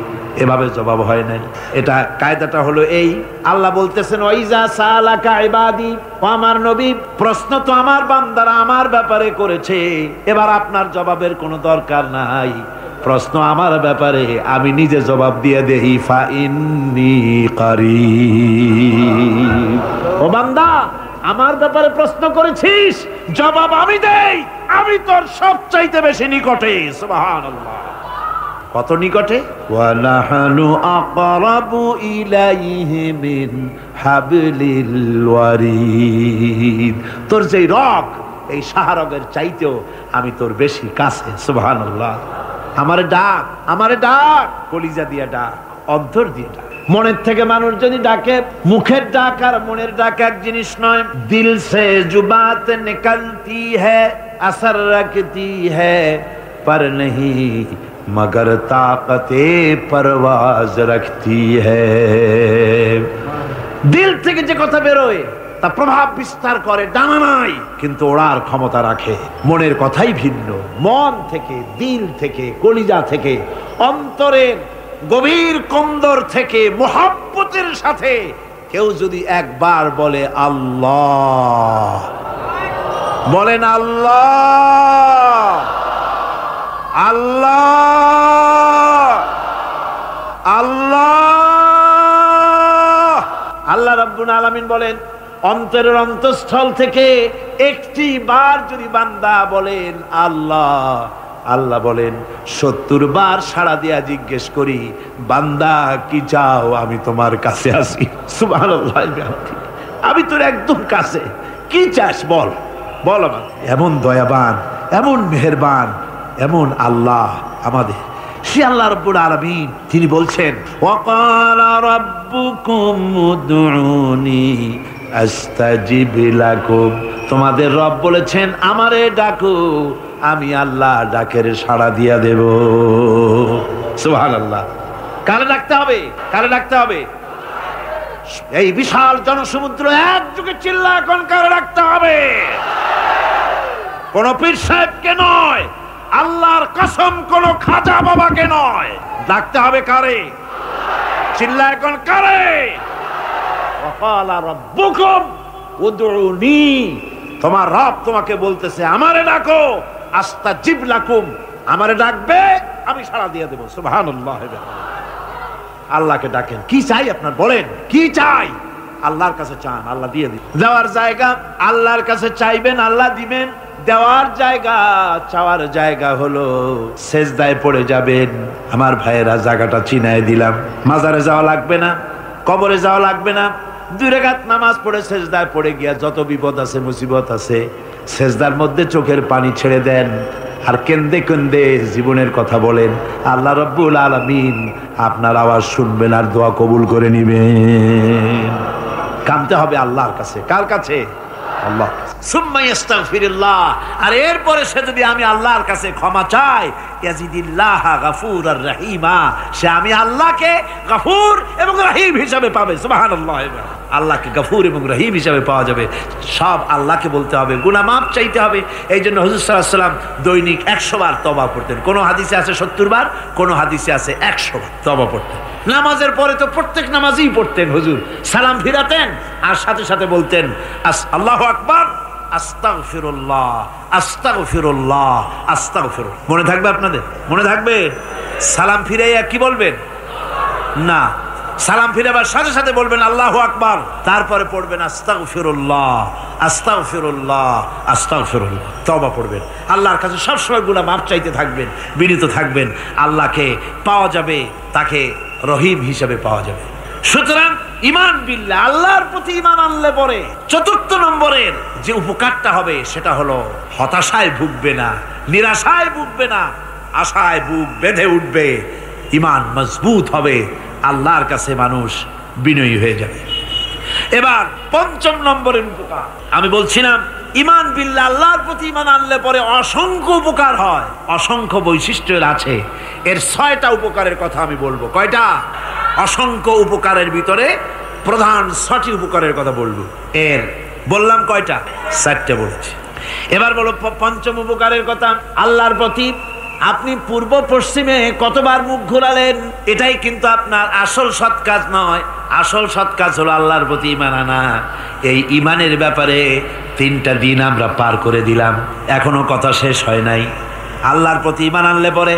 এভাবে জবাব হয় নাই। এটা কায়দাটা হলো এই, আল্লাহ বলতেছেন, ওয়াইজা সালাকা ইবাদি, ও আমার নবী প্রশ্ন তো আমার বান্দারা আমার ব্যাপারে করেছে, এবার আপনার জবাবের কোনো দরকার নাই, প্রশ্ন আমার ব্যাপারে আমি নিজে জবাব দিয়ে দেই, ফাইন্নী করিব, ও বান্দা আমার ব্যাপারে প্রশ্ন করেছিস, জবাব আমি দেই, আমি তোর সবচাইতে বেশি নিকটে। সুবহানাল্লাহ। কত নিকটে? ওয়া নাহনু আকরাবু ইলাইহি মিন হাবলিল ওয়ারিদ। তোর যেই রগ, এই শাহরগের চাইতেও আমি তোর বেশি কাছে। সুবহানাল্লাহ। আমারে ডাক, আমারে ডাক, কলিজা দিয়া ডাক, অন্তর দিয়ে ডাক। মনের থেকে মানুষ যদি ডাকে, মুখের ডাক আর মনের ডাক এক জিনিস নয়। দিল সে জুবাত নিকলতি হ্যায়, আসর রখতি হ্যায়, पर नहीं मगर ताकते परवाज रखती है। দিল থেকে যে কথা বেরোয় তা প্রভাব বিস্তার করে, ডানা নাই কিন্তু ওড়ার ক্ষমতা রাখে। মনের কথাই ভিন্ন। মন থেকে, দিল থেকে, কলিজা থেকে, অন্তরের গভীর কন্দর থেকে মোহাব্বতের সাথে কেউ যদি একবার বলে আল্লাহ, বলেন আল্লাহ, আল্লাহ, আল্লাহ। আল্লাহ রাব্বুল আলামিন বলেন, অন্তরের অন্তঃস্থল থেকে একটি বার যদি বান্দা বলেন আল্লাহ, আল্লাহ বলেন 70 বার সাড়া দিয়া জিজ্ঞেস করি, বান্দা কি চাও, আমি তোমার কাছে আসি। সুবহানাল্লাহ। আমি তোর একদম কাছে, কি চাস বল, বল আমার। এমন দয়াবান, এমন মেহেরবান, এমন আল্লাহ আমাদের। সে আল্লাহ রাব্বুল আলামিন, তিনি বলছেন ওয়াকালা রাব্বুকুম উদউনি আস্তাজিব লাকুম। তোমাদের রব বলেছেন আমারে ডাকো, আমি আল্লাহ ডাকের সাড়া দিয়া দেব। সুবহানাল্লাহ। কারে ডাকতে হবে? কারে ডাকতে হবে? এই বিশাল জনসমুদ্র একযোগে চিল্লা এখন কারে ডাকতে হবে? কোন পীর সাহেবকে নয়, আল্লাহর কসম কোন খাজা বাবাকে নয়, ডাকতে হবে কারে? চিল্লা এখন কারে? ওয়াকালা রাব্বুকুম উদউনি। তোমার রব তোমাকে বলতেছে আমারে ডাকো, আস্তাজিব লাকুম, আমারে ডাকবে আমি সাড়া দিয়ে দেব। সুবহানাল্লাহ। আল্লাহকে ডাকেন। কি চাই আপনার বলেন, কি চাই? আল্লাহর কাছে চান, আল্লাহ দিয়ে দিবেন। দেওয়ার জায়গা আল্লাহর কাছে চাইবেন, আল্লাহ দিবেন। দেওয়ার জায়গা, চাওয়ার জায়গা হলো সেজদায় পড়ে যাবেন। আমার ভাইয়েরা, জায়গাটা চিনায় দিলাম। মাজারে যাওয়া লাগবে না, কবরে যাওয়া লাগবে না। 2 রাকাত নামাজ পড়ে সেজদায় পড়ে গিয়া যত বিপদ আছে, মুসিবত আছে, সেজদার মধ্যে চোখের পানি ছেড়ে দেন আর কেন্দে কেন্দে জীবনের কথা বলেন। আল্লাহ রাব্বুল আলামিন আপনার আওয়াজ শুনবেন আর দোয়া কবুল করে নিবেন। কাঁদতে হবে আল্লাহর কাছে। কার কাছে? আল্লাহ। সুম্মা ইস্তাগফিরুল্লাহ। আর এরপরে সে যদি আমি আল্লাহর কাছে ক্ষমা চাই, ইয়াজিদিল্লাহ গফুরার রহিমা, সে আমি আল্লাহকে গফুর এবং রহিম হিসাবে পাবে। সুবহানাল্লাহ। আল্লাহকে গফুর এবং রহিম হিসাবে পাওয়া যাবে। সব আল্লাহকে বলতে হবে, গুনাহ মাফ চাইতে হবে। এই জন্য হুজুর সাল্লাল্লাহু আলাইহি ওয়াসাল্লাম দৈনিক 100 বার তওবা পড়তেন। কোন হাদিসে আছে 70 বার, কোন হাদিসে আছে 100 বার তওবা পড়তেন। নামাজের পরে তো প্রত্যেক নামাজেই পড়তেন হুজুর। সালাম ফিরাতেন আর সাথে সাথে বলতেন আল্লাহু আকবার, আস্তাগফিরুল্লাহ, আস্তাগফিরুল্লাহ, আস্তাগফিরুল্লাহ। মনে থাকবে আপনাদের? মনে থাকবে? সালাম ফিরাইয়া কি বলবেন? না, সালাম ফিরাবার সাথে সাথে বলবেন আল্লাহু আকবার, তারপরে পড়বেন আস্তাগফিরুল্লাহ, আস্তাগফিরুল্লাহ, আস্তাগফিরুল্লাহ। তওবা পড়বেন। আল্লাহর কাছে সবসময় গুনাহ মাফ চাইতে থাকবেন, বিনীত থাকবেন। আল্লাহকে পাওয়া যাবে, তাকে রহিম হিসাবে পাওয়া যাবে। সুতরাং ঈমান বিল্লাহ, আল্লাহর প্রতি ঈমান আনলে পরে 4 নম্বরের যে উপকারটা হবে সেটা হলো হতাশায় ভুগবে না, নিরাশায় ভুগবে না, আশায় বুক বেঁধে উঠবে। ঈমান মজবুত হবে, আল্লাহর কাছে মানুষ বিনয়ী হয়ে যাবে। এবার 5 নম্বরের উপকার আমি বলছিলাম, ঈমান বিল্লাহ, আল্লাহর প্রতি ঈমান আনলে পরে অসংখ্য উপকার হয়, অসংখ্য বৈশিষ্ট্য আছে। এর 6টা উপকারের কথা আমি বলবো। কয়টা? অসংখ্য উপকারের ভিতরে প্রধান 6টি উপকারের কথা বলবো। এর বললাম কয়টা? 4টে বলেছি। এবার বলো 5ম উপকারের কথা। আল্লাহর প্রতি আপনি পূর্ব পশ্চিমে কতবার মুখ ঘোরালেন, এটাই কিন্তু আপনার আসল সৎ কাজ নয়। আসল সৎ কাজ হলো আল্লাহর প্রতি ঈমান আনা। এই ঈমানের ব্যাপারে 3টা দিন আমরা পার করে দিলাম, এখনো কথা শেষ হয় নাই। আল্লাহর প্রতি ঈমান আনলে পরে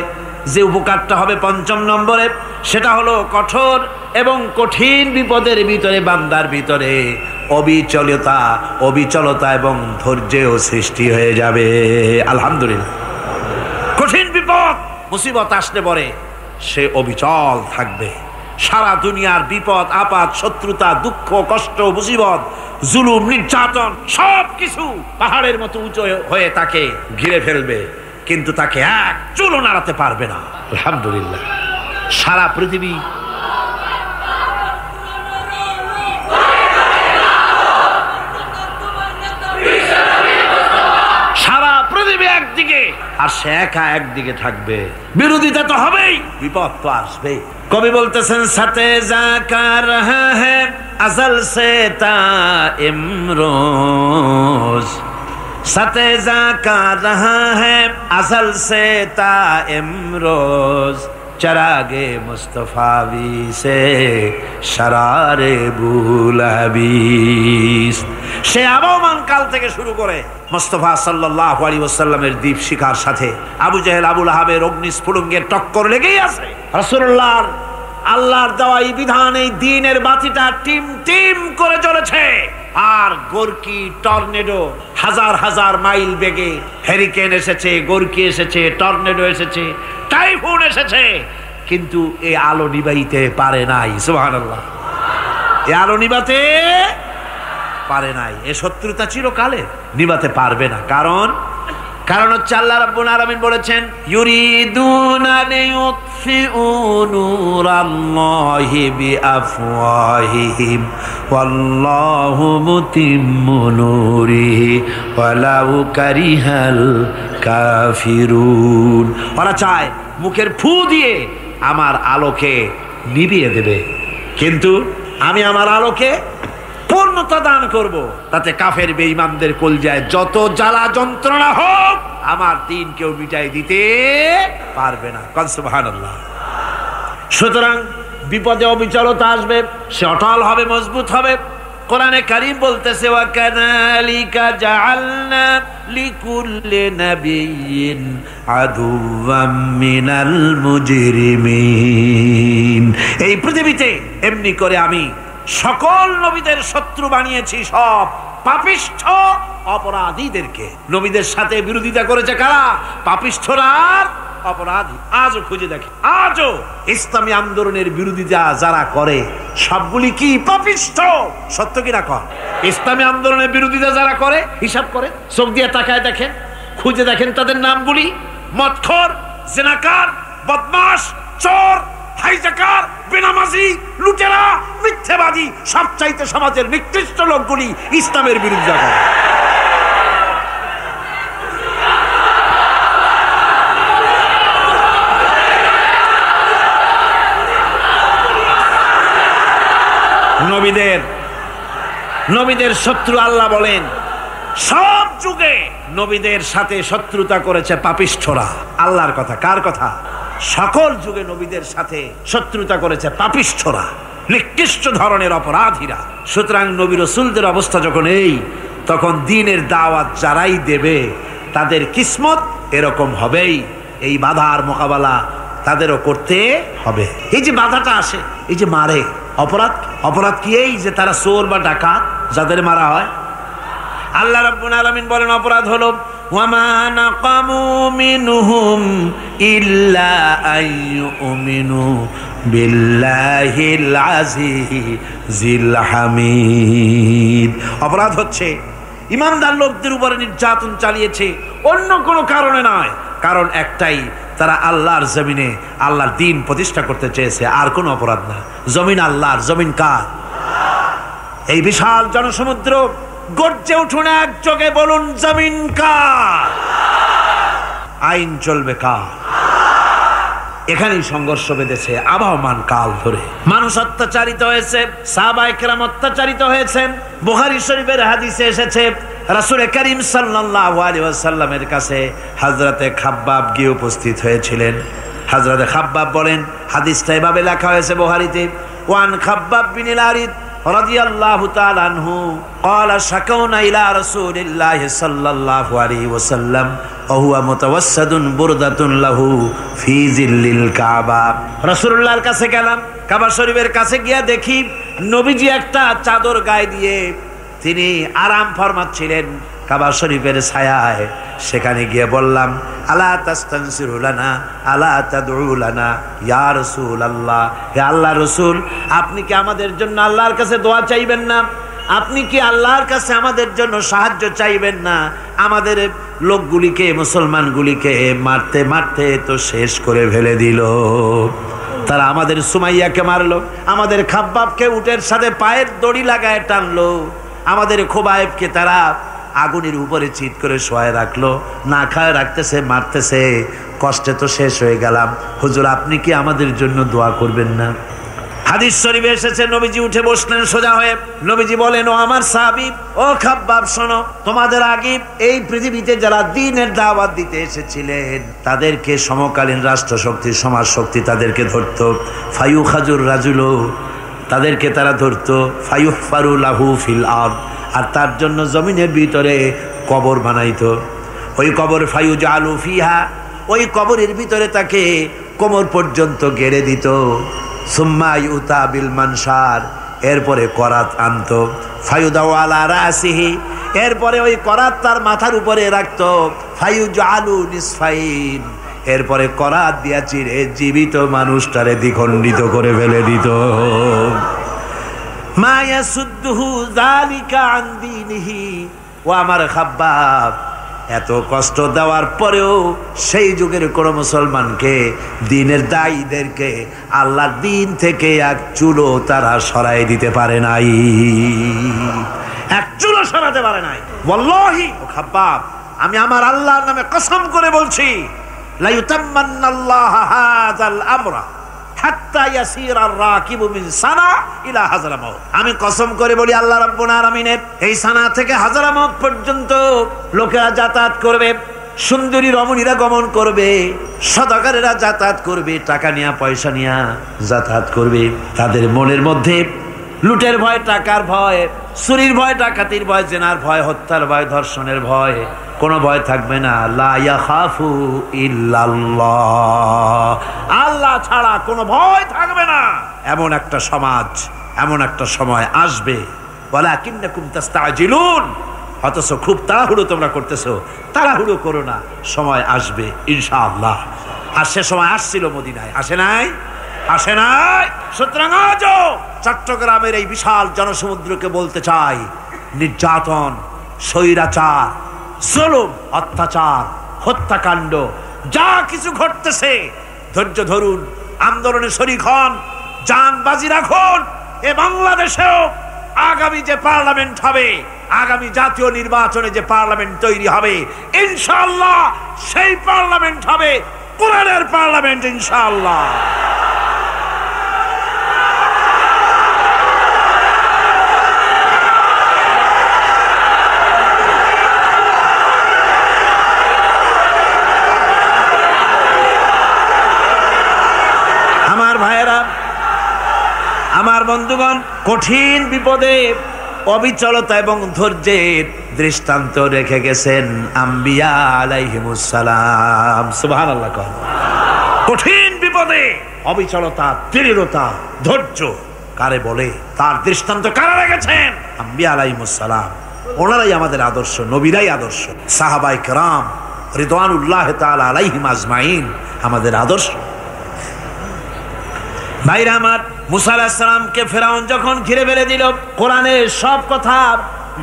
যে উপকারটা হবে 5ম নম্বরে, সেটা হলো কঠোর এবং কঠিন বিপদের ভিতরে, বান্দার ভিতরে অবিচলতা এবং ধৈর্যেও সৃষ্টি হয়ে যাবে। আলহামদুলিল্লাহ। কঠিন বিপদ মুসিবত আসলে পরে সে অবিচল থাকবে। সারা দুনিয়ার বিপদ আপদ, শত্রুতা, দুঃখ, কষ্ট, মুসিবত, জুলুম, নির্যাতন সবকিছু পাহাড়ের মতো উঁচু হয়ে তাকে ঘিরে ফেলবে, কিন্তু তাকে এক চুলও নাড়াতে পারবে না। আলহামদুলিল্লাহ। সারা পৃথিবী একদিকে আর সে একা একদিকে থাকবে। বিরোধিতা তো হবেই, বিপদ তো আসবেই। কবি বলতেছেন সাথে জাকা রহা হ্যায় আজল সে তা ইমরোজ, সাথে জাকা রহা হ্যায় আজল সে তা ইমরোজ, চরাগে মুস্তফাবি সে শরারে বুলাবিস। সে আবহমান কাল থেকে শুরু করে মুস্তাফা সাল্লাল্লাহু আলাইহি ওয়াসাল্লামের দীপ শিখার সাথে আবু জেহেল, আবু লাহাবের অগ্নিস্ফুলিঙ্গের টক্কর লেগেই আছে। রাসূলুল্লাহর আল্লাহর দেওয়া এই বিধান, এই দ্বীনের বাতিটা টিম টিম করে জ্বলেছে। আর গোরকি, টর্নেডো, হাজার হাজার মাইল বেগে হেরিকেন এসেছে, গোরকি এসেছে, টর্নেডো এসেছে, টাইফুন এসেছে, কিন্তু এই আলো নিবাইতে পারে নাই। সুবহানাল্লাহ। এই আলো নিবাতে পারে নাই। এই শত্রুতা চিরকালের, নিবাতে পারবে না। কারণ হচ্ছে আল্লাহ রাব্বুল আলামিন বলেছেন ইউরিদুনা লিয়ুতফিউ নূরাল্লাহি বিআফওয়াহিহিম ওয়াল্লাহু মুতিম্মু নূরিহি ওয়ালাউ কারিহাল কাফিরুন। ওরা চায় মুখের ফু দিয়ে আমার আলোকে নিভিয়ে দেবে, কিন্তু আমি আমার আলোকে পূর্ণতা দান করব। তাতে কাফের বেঈমানদের কলজায় যত জ্বালা যন্ত্রণা হোক, আমার দ্বীন কেউ মিটাই দিতে পারবে না। সুবহানাল্লাহ। সুতরাং বিপদে অবিচলতা আসবে, সে অটল হবে, মজবুত হবে। কোরআনে কারীম বলতেছে ওয়া কাযালিকা জাআলনা লিকুল্লি নাবিয়্যিন আদুওয়াম মিনাল মুজরিমিন। এই পৃথিবীতে এমনি করে আমি সকল নবীদের শত্রু বানিয়েছি, সব পাপিষ্ঠ অপরাধীদেরকে। নবীদের সাথে বিরোধিতা করেছে কারা? পাপিষ্ঠরা আর অপরাধী। আজও খুঁজে দেখে, আজও ইসলামী আন্দোলনের বিরোধিতা যারা করে সবগুলি কি পাপিষ্ঠ? সত্য কিনা কর? ইসলামী আন্দোলনের বিরোধিতা যারা করে, হিসাব করে, চোখ দিয়ে তাকায় দেখেন, খুঁজে দেখেন তাদের নামগুলি। মদখোর, জিনাকার, বদমাশ, চোর, হাইজাকার, বেনামাজি, লুটেরা, মিথ্যাবাদী, সবচাইতে সমাজের নিকৃষ্ট লোকগুলি ইসলামের বিরোধিতা করে। নবীদের শত্রু আল্লাহ বলেন সব যুগে নবীদের সাথে শত্রুতা করেছে পাপিষ্ঠরা। আল্লাহর কথা, কার কথা? সকল যুগে নবীদের সাথে শত্রুতা করেছে পাপিষ্ঠরা, নিকৃষ্ট ধরনের অপরাধীরা। সুতরাং নবী রাসূলদের অবস্থা যখন এই, তখন দ্বীনের দাওয়াত যারাই দেবে তাদের কিসমত এরকম হবেই। এই বাধার মোকাবেলা তাদেরও করতে হবে। এই যে বাধাটা আসে, এই যে মারে, অপরাধ কি? এই যে তারা চোর বা ডাকাত যাদের মারা হয়। আল্লাহ রাব্বুল আলামিন বলেন অপরাধ হলো ওয়ামা নাকামু মিনহুম ইল্লা আইয়ুমিনু বিল্লাহিল আজিজিল হামিদ। অপরাধ হচ্ছে ইমানদার লোকদের উপরে নির্যাতন চালিয়েছে, অন্য কোনো কারণে নয়। কারণ একটাই, তারা আল্লাহর জমিনে আল্লাহর দ্বীন প্রতিষ্ঠা করতে চেয়েছে, আর কোনো অপরাধ না। জমিন আল্লাহর, জমিন কার? এই বিশাল জনসমুদ্র গর্জে উঠুন একযোগে, বলুন জমিন কার? আইন চলবে কার? এখানেই সংঘর্ষ বেঁধেছে আবহমান কাল ধরে। মানুষ অত্যাচারিত হয়েছে, সাহাবায়ে কেরাম অত্যাচারিত হয়েছেন। বুখারী শরীফের হাদিসে এসেছে রাসূল করিম সাল্লাল্লাহু আলাইহি ওয়াসাল্লামের কাছে হযরতে খাব্বাব গিয়ে উপস্থিত হয়েছিলেন। হযরতে খাব্বাব বলেন, হাদিসটা এভাবে লেখা হয়েছে বুখারীতে, ওয়ান খাব্বাব বিন আরিদ রাদিয়াল্লাহু তাআলা আনহু ক্বালা শাকাউনা ইলা রাসূলিল্লাহি সাল্লাল্লাহু আলাইহি ওয়াসাল্লাম ওয়া হুয়া মুতাওয়াসসাদুন বুরদাতুন লাহু ফি জিল্লিল কাবা। রাসূলুল্লাহর কাছে গেলাম, কাবা শরীফের কাছে গিয়া দেখি নবীজি একটা চাদর গায়ে দিয়ে তিনি আরাম ফরমাচ্ছিলেন কাবা শরীফের ছায়ায়। সেখানে গিয়ে বললাম, আলা তাস্তানসিরু লানা আলা তাদউ লানা ইয়া রাসূলুল্লাহ, হে আল্লাহর রাসূল, আপনি কি আমাদের জন্য আল্লাহর কাছে দোয়া চাইবেন না? আপনি কি আল্লাহর কাছে আমাদের জন্য সাহায্য চাইবেন না? আমাদের লোকগুলিকে, মুসলমানগুলিকে মারতে মারতে তো শেষ করে ফেলে দিল। তারা আমাদের সুমাইয়াকে মারলো, আমাদের খাব্বাবকে উটের সাথে পায়ের দড়ি লাগায় টানলো, আমাদের খোবায়েবকে তারা আগুনের উপরে চিৎ করে শোয়ায় রাখলো, না খায় রাখতেছে, মারতেছে। কষ্টে তো শেষ হয়ে গেলাম, হুজুর আপনি কি আমাদের জন্য দোয়া করবেন না? হাদিস শরীফে এসেছে, নবীজি উঠে বসলেন সোজা হয়ে। নবীজি বলেন, ও আমার সাহাবী, ও খাব্বাব, শোনো, তোমাদের আগে এই পৃথিবীতে যারা দ্বীনের দাওয়াত দিতে এসেছিলেন তাদেরকে সমকালীন রাষ্ট্রশক্তি, সমাজ শক্তি তাদেরকে ধরতো। ফায়ুখাজুর রাজুলো, তাদেরকে তারা ধরতো। ফায়ুহফারু লাহু ফিল আরদ, আর তার জন্য জমিনের ভিতরে কবর বানাইতো। ওই কবর ফায়ুজালু ফিহা, ওই কবরের ভিতরে তাকে কোমর পর্যন্ত গেড়ে দিত। সুম্মা ইউতা বিল মানশার, এরপরে করাত আনতো। ফায়ুদাউ আলা রাসিহি, এরপরে ওই করাত তার মাথার উপরে রাখতো। ফায়ুজালু নিসফাইন, এরপরে করাত দিয়া চিরে জীবিত মানুষটারে দ্বিখণ্ডিত করে ফেলে দিত। মা ইয়াসুদ্দুহু যালিকা আন দীনিহি, ও আমার খাব্বাব, এত কষ্ট দেওয়ার পরেও সেই যুগের কোন মুসলমানকে, দ্বীনের দায়ীদেরকে আল্লাহর দ্বীন থেকে এক চুলো তারা সরাই দিতে পারে নাই, এক চুলো সরাতে পারে নাই। ওয়াল্লাহি, ও খাব্বাব, আমি আমার আল্লাহর নামে কসম করে বলছি, লা ইউতাম্মান্নাল্লাহু হাযাল আমরা হাত্তা ইয়াসিরার রাকিবু মিন সানা ইলা হাযরামাউত। আমি কসম করে বলি, আল্লাহ রাব্বুল আলামিনের এই সানা থেকে হাযরামাউত পর্যন্ত লোকেরা যাতায়াত করবে, সুন্দরী রমণীরা গমন করবে, সদাগরেরা যাতায়াত করবে, টাকা নিয়া পয়সা নিয়া যাতায়াত করবে। তাদের মনের মধ্যে লুটের ভয়, টাকার ভয়, চুরির ভয়, ডাকাতির ভয়, জেনার ভয়, হত্যার ভয়, ধর্ষণের ভয়, কোনো ভয় থাকবে না। লা ইয়াখাফু ইল্লাল্লাহ, আল্লাহ ছাড়া কোনো ভয় থাকবে না। এমন একটা সমাজ, এমন একটা সময় আসবে। ওয়ালাকিন্নাকুম তাস্তাজিলুন, অথচ খুব তাড়াহুড়ো তোমরা করতেছো। তাড়াহুড়ো করো না, সময় আসবে ইনশাআল্লাহ। আর সে সময় আসছিল মদিনায়, আসে নাই? আসে নাই? সুতরাং আজও চট্টগ্রামের এই বিশাল জনসমুদ্রকে বলতে চাই, নির্যাতন, স্বৈরাচার, জুলুম, অত্যাচার, হত্যাকাণ্ড যা কিছু ঘটতেছে, ধৈর্য ধরুন, আন্দোলনে শরীক হন, জান বাজি রাখুন। এ বাংলাদেশেও আগামী যে পার্লামেন্ট হবে, আগামী জাতীয় নির্বাচনে যে পার্লামেন্ট তৈরি হবে, ইনশাআল্লাহ সেই পার্লামেন্ট হবে কোরআনের পার্লামেন্ট, ইনশাআল্লাহ। আমার ভাইয়েরা, আমার বন্ধুগণ, কঠিন বিপদে অবিচলতা এবং ধৈর্যের দৃষ্টান্ত রেখে গেছেন আম্বিয়া আলাইহিমুস সালাম। সুবহানাল্লাহ। কঠিন বিপদে অবিচলতা, দৃঢ়তা, ধৈর্য কারে বলে, তার দৃষ্টান্ত কারা রেখেছেন? আম্বিয়া আলাইহিমুস সালাম। ওনারাই আমাদের আদর্শ, নবীরাই আদর্শ, সাহাবায়ে কেরাম রিদওয়ানুল্লাহ তাআলা আলাইহিম আজমাইন আমাদের আদর্শ। ভাইরা আমার, মুসা আলাইহিস সালামকে ফেরাউন যখন ঘিরে ফেলে দিল, কোরআনের সব কথা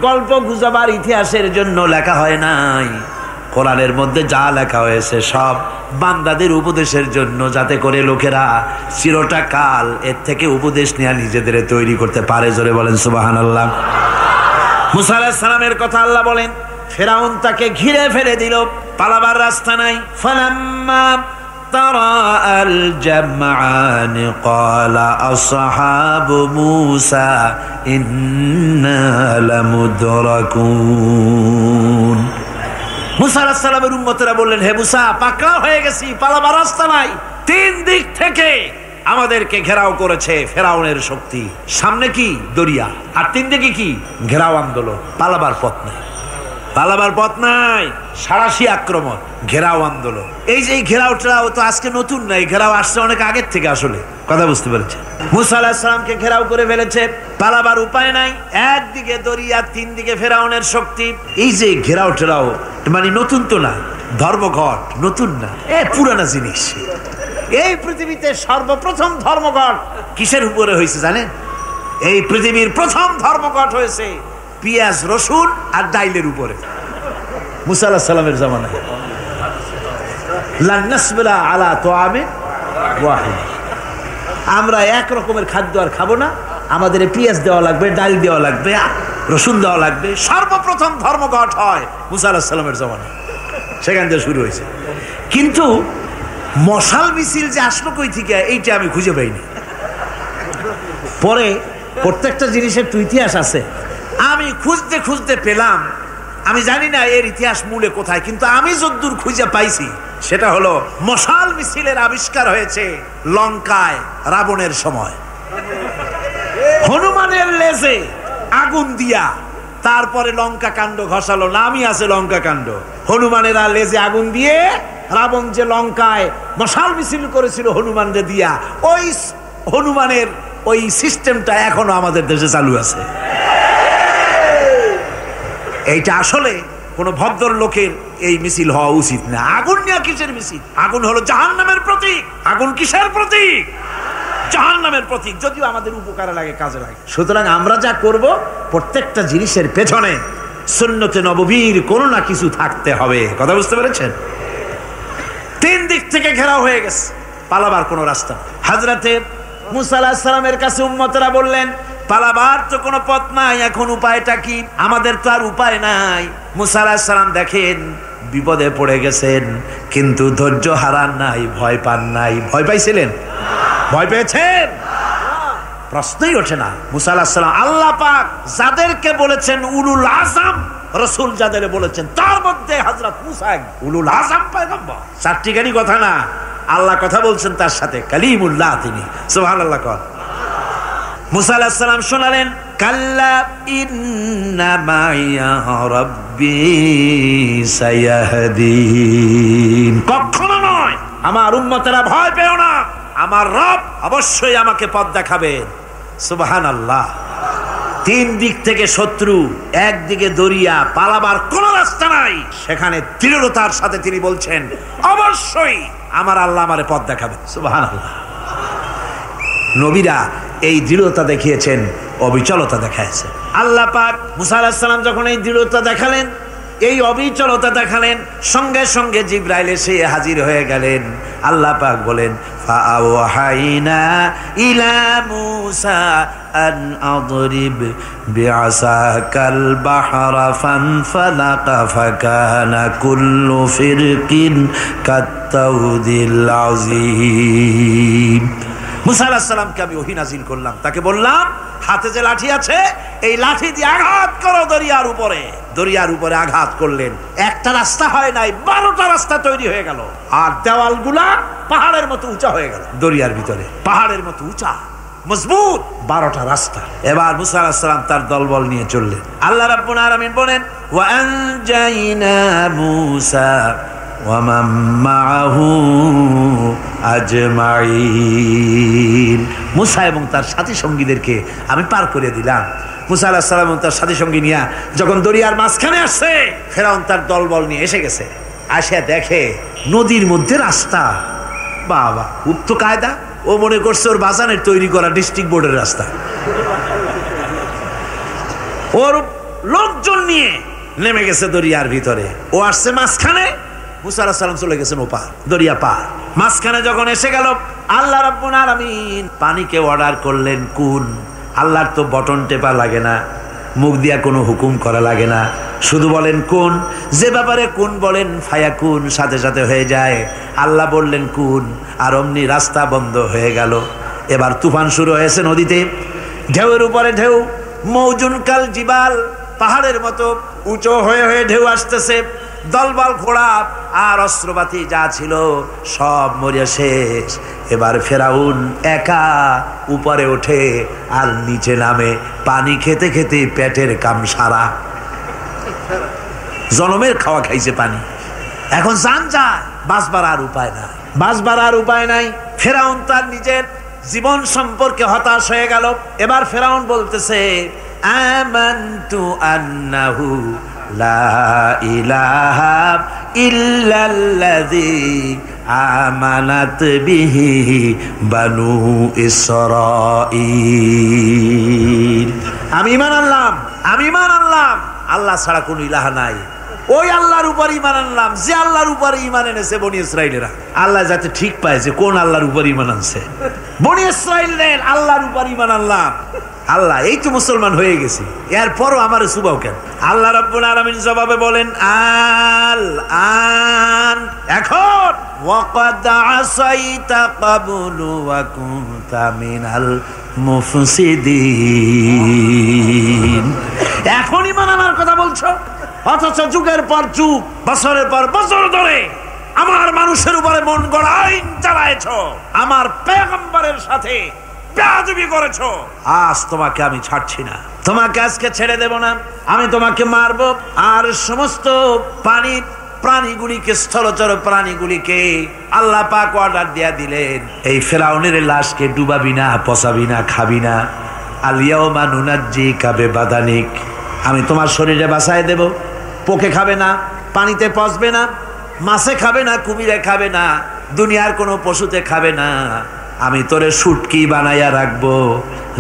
গল্প গুজবার ইতিহাসের জন্য লেখা হয় নাই। কোরআনের মধ্যে যা লেখা হয়েছে সব বান্দাদের উপদেশের জন্য, যাতে করে লোকেরা চিরটা কাল এর থেকে উপদেশ নিয়ে নিজেদের তৈরি করতে পারে। জোরে বলেন সুবহানাল্লাহ। মুসা আলাইহিস সালামের কথা আল্লাহ বলেন, ফেরাউন তাকে ঘিরে ফেলে দিল, পালাবার রাস্তা নাই। ফালাম্মা تراءى الجمعان قال أصحاب موسى إنا لمدركون। মুসা আলাইহিস সালামের উম্মতেরা বললেন, হে মুসা, পাকড়াও হয়ে গেছি, পালাবার রাস্তা নাই। তিন দিক থেকে আমাদেরকে ঘেরাও করেছে ফেরাউনের শক্তি। সামনে কি? দরিয়া, আর তিন দিকে কি? ঘেরাও আন্দোলন, পালাবার পথ নেই। পালাবার পথ নাই, সাঁড়াশি আক্রমণ, ঘেরাও আন্দোলন। এই যে ঘেরাওটাও তো আজকে নতুন নাই, ঘেরাও আসছে অনেক আগের থেকে। আসলে কথা বুঝতে পেরেছে? মুসা আলাইহিস সালামকে ঘেরাও করে ফেলেছে, পালাবার উপায় নাই। একদিকে দরিয়া, তিন দিকে ফেরাউনের শক্তি। এই যে ঘেরাও টেরাও মানে নতুন তো না, ধর্মঘট নতুন না, পুরানা জিনিস। এই পৃথিবীতে সর্বপ্রথম ধর্মঘট কিসের উপরে হয়েছে জানেন? এই পৃথিবীর প্রথম ধর্মঘট হয়েছে পেঁয়াজ, রসুন আর ডাইলের উপরে, মুসা আলাইহিস সালামের জামানায়। লান নাসবিরা আলা তাআমিন ওয়াহিদ, আমরা এক রকমের খাদ্য আর খাবো না, আমাদের পেঁয়াজ দেওয়া লাগবে, ডাল দেওয়া লাগবে, রসুন দেওয়া লাগবে। সর্বপ্রথম ধর্মঘট হয় মুসা আলাইহিস সালামের জামানায়, সেখান থেকে শুরু হয়েছে। কিন্তু মশাল মিছিল যে আসলো কই থেকে, এইটা আমি খুঁজে পাইনি। পরে প্রত্যেকটা জিনিসের তো ইতিহাস আছে, আমি খুঁজতে খুঁজতে পেলাম। আমি জানি না এর ইতিহাস মূলে কোথায়, কিন্তু আমি যদ্দূর খুঁজে পাইছি সেটা হলো মশাল মিছিলের আবিষ্কার হয়েছে লঙ্কায় রাবণের সময়। হনুমানের লেজে আগুন দিয়া তারপরে লঙ্কা কাণ্ড ঘষালো, নামই আছে লঙ্কা কাণ্ড। হনুমানেরা লেজে আগুন দিয়ে রাবণ যে লঙ্কায় মশাল মিছিল করেছিল হনুমানরে দিয়া, ওই হনুমানের ওই সিস্টেমটা এখনো আমাদের দেশে চালু আছে। এইটা আসলে কোন ভদ্র লোকের এই মিছিল হওয়া উচিত না। আগুন নিয়ে কিসের মিছিল? আগুন হলো জাহান্নামের প্রতীক। আগুন কিসের প্রতীক? জাহান্নামের প্রতীক। যদিও আমাদের উপকারে লাগে, কাজে লাগে। সুতরাং আমরা যা করব, প্রত্যেকটা জিনিসের পেছনে সুন্নতে নববীর কোনো না কিছু থাকতে হবে। কথা বুঝতে পেরেছেন? তিন দিক থেকে ঘেরাও হয়ে গেছে, পালাবার কোনো রাস্তা। হযরতে মুসা আলাইহিস সালামের কাছে উম্মতরা বললেন, পালাবার তো কোনো পথ নাই, এখন উপায়টা কি? আমাদের তো আর উপায় নাই। মুসা আলাইহিস সালাম দেখেন বিপদে পড়ে গেছেন, কিন্তু ধৈর্য হারান নাই, ভয় পান নাই। ভয় পাইছিলেন? ভয় পেয়েছেন? প্রশ্নই ওঠে না। মুসা আলাইহিস সালাম আল্লাহ পাক যাদেরকে বলেছেন উলুল আযম রাসূল, যাদের বলেছেন তার মধ্যে হযরত মুসা উলুল আযম পয়গম্বর। চারটিখানি কথা না, আল্লাহ কথা বলছেন তার সাথে, কালিমুল্লাহ তিনি। সুবহানাল্লাহ। কর মুসা আলাইহিস সালাম শোনালেন, কাল্লা ইন্না মাইয়া রাব্বি সায়াহদিন। কখনো নয়, আমার উম্মতেরা ভয় পেও না, আমার রব অবশ্যই আমাকে পথ দেখাবেন। সুবহানাল্লাহ। তিন দিক থেকে শত্রু, একদিকে দরিয়া, পালাবার কোন রাস্তা নাই। সেখানে দৃঢ়তার সাথে তিনি বলছেন, অবশ্যই আমার আল্লাহ আমারে পথ দেখাবেন। সুবহানাল্লাহ। নবীরা এই দৃঢ়তা দেখিয়েছেন, অবিচলতা দেখাইছেন। আল্লাহ পাক মুসা আলাইহিস সালাম যখন এই দৃঢ়তা দেখালেন, এই অবিচলতা দেখালেন, সঙ্গে সঙ্গে জিবরাইল এসে হাজির হয়ে গেলেন। আল্লাহ পাক বলেন, ফাআওহাইনা ইলা মুসা আন আদরিব বিআসাকাল বাহরা ফানফালাকা ফাকানা কুল্লু ফিরকিন কাত্তাউদিল আযীম। মুসা আলাইহিস সালামকে আমি ওহী নাযিল করলাম, তাকে বললাম হাতে যে লাঠি আছে, এই লাঠি দিয়ে আঘাত করো দরিয়ার উপরে। দরিয়ার উপরে আঘাত করলেন, একটা রাস্তা হয় নাই, 12টা রাস্তা তৈরি হয়ে গেল। আর দেওয়ালগুলা পাহাড়ের মতো উঁচা হয়ে গেল। দরিয়ার ভিতরে পাহাড়ের মতো উঁচা মজবুত 12টা রাস্তা। এবার মুসা আলাইহিস সালাম তার দলবল নিয়ে চললেন। আল্লাহ রাব্বুল আলামিন বলেন, ওয়া আনজাইনা মুসা ওয়া মান মাআহু আজমাইন। মুসা এবং তার সাথী সঙ্গীদেরকে আমি পার করে দিলাম। মুসা আলাইহিস সালাম এবং তার সাথী সঙ্গী নিয়ে যখন দরিয়ার মাঝখানে আসছে, ফেরাউন তার দলবল নিয়ে এসে গেছে। আসে দেখে নদীর মধ্যে রাস্তা। বাবা, উক্ত কায়দা। ও মনে করছে ওর বাজানের তৈরি করা ডিস্ট্রিক্ট বোর্ডের রাস্তা। ওর লোকজন নিয়ে নেমে গেছে দরিয়ার ভিতরে। ও আসছে মাঝখানে, মুসা আলাইহিস সালাম চলে গেছেন ওপার, দরিয়া পার। মাঝখানে যখন এসে গেল, আল্লাহ রাব্বুল আলামিন পানিকে অর্ডার করলেন কুন। আল্লাহর তো বটন টেপা লাগে না, মুখ দিয়া কোনো হুকুম করা লাগে না, শুধু বলেন কুন। যে ব্যাপারে কুন বলেন ফায়াকুন, সাথে সাথে হয়ে যায়। আল্লাহ বললেন কুন, আর অমনি রাস্তা বন্ধ হয়ে গেল। এবার তুফান শুরু হয়েছে নদীতে, ঢেউয়ের উপরে ঢেউ, মৌজুন কাল জিবাল, পাহাড়ের মতো উঁচু হয়ে হয়ে ঢেউ আসতেছে। দলবল ঘোড়া আর অস্ত্রপাতি যা ছিল সব মরিয়া শেষ। এবার ফেরাউন একা উপরে ওঠে আর নিচে নামে, পানি খেতে খেতে পেটের কাম সারা। জনমের খাওয়া খাইছে পানি, এখন জান যায়, বাঁচবার আর উপায় নাই, বাঁচবার আর উপায় নাই। ফেরাউন তার নিজের জীবন সম্পর্কে হতাশ হয়ে গেল। এবার ফেরাউন বলতেছে, আমানতু আন্নাহু লা ইলাহা ইল্লাল্লাযী আমানাত বিহি বানু ইসরাঈল। আমি ঈমান আনলাম, আমি ঈমান আনলাম আল্লাহ ছাড়া কোনো ইলাহা নাই। ওই আল্লাহর উপর ঈমান আনলাম যে আল্লাহর উপর ঈমান এনেছে বনি ইসরাঈলেরা। আল্লাহ যাতে ঠিক পায় যে কোন আল্লাহর উপর ঈমান আনছে। বনি ইসরাঈলের আল্লাহর উপর ঈমান আনলাম। আল্লাহ এই তো মুসলমান হয়ে গেছি, এরপরও আমার সুবাও কেন? আল্লাহ রাব্বুল আলামিন জবাবে বলেন, আল আন, এখন ওয়াকাদ আসাইতা ক্বাবলু ওয়া কুনতা মিনাল মুফসিদিন। এখন ঈমান আনার কথা বলছো, অথচ যুগের পর যুগ, বছরের পর বছর ধরে আমার মানুষের উপরে মন গড়া আইন চালাইছো, আমার পয়গম্বরের সাথে বেয়াদবি করেছো। আজ তোমাকে আমি ছাড়ছি না, তোমাকে আজকে ছেড়ে দেব না, আমি তোমাকে মারবো। আর সমস্ত প্রাণীগুলিকে, স্থলচর প্রাণীগুলিকে আল্লাহ পাক অর্ডার দিয়া দিলেন, এই ফেরাউনের লাশকে ডুবাবি না, পচাবি না, খাবি না। আলিয়াউমা নুনাজ্জিকা বিবাদানিক, আমি তোমার শরীরে বাঁচায় দেব। পোকে খাবে না, পানিতে পচবে না, মাছে খাবে না, কুমিরে খাবে না, দুনিয়ার কোনো পশুতে খাবে না। আমি তোরে শুটকি বানাইয়া রাখবো,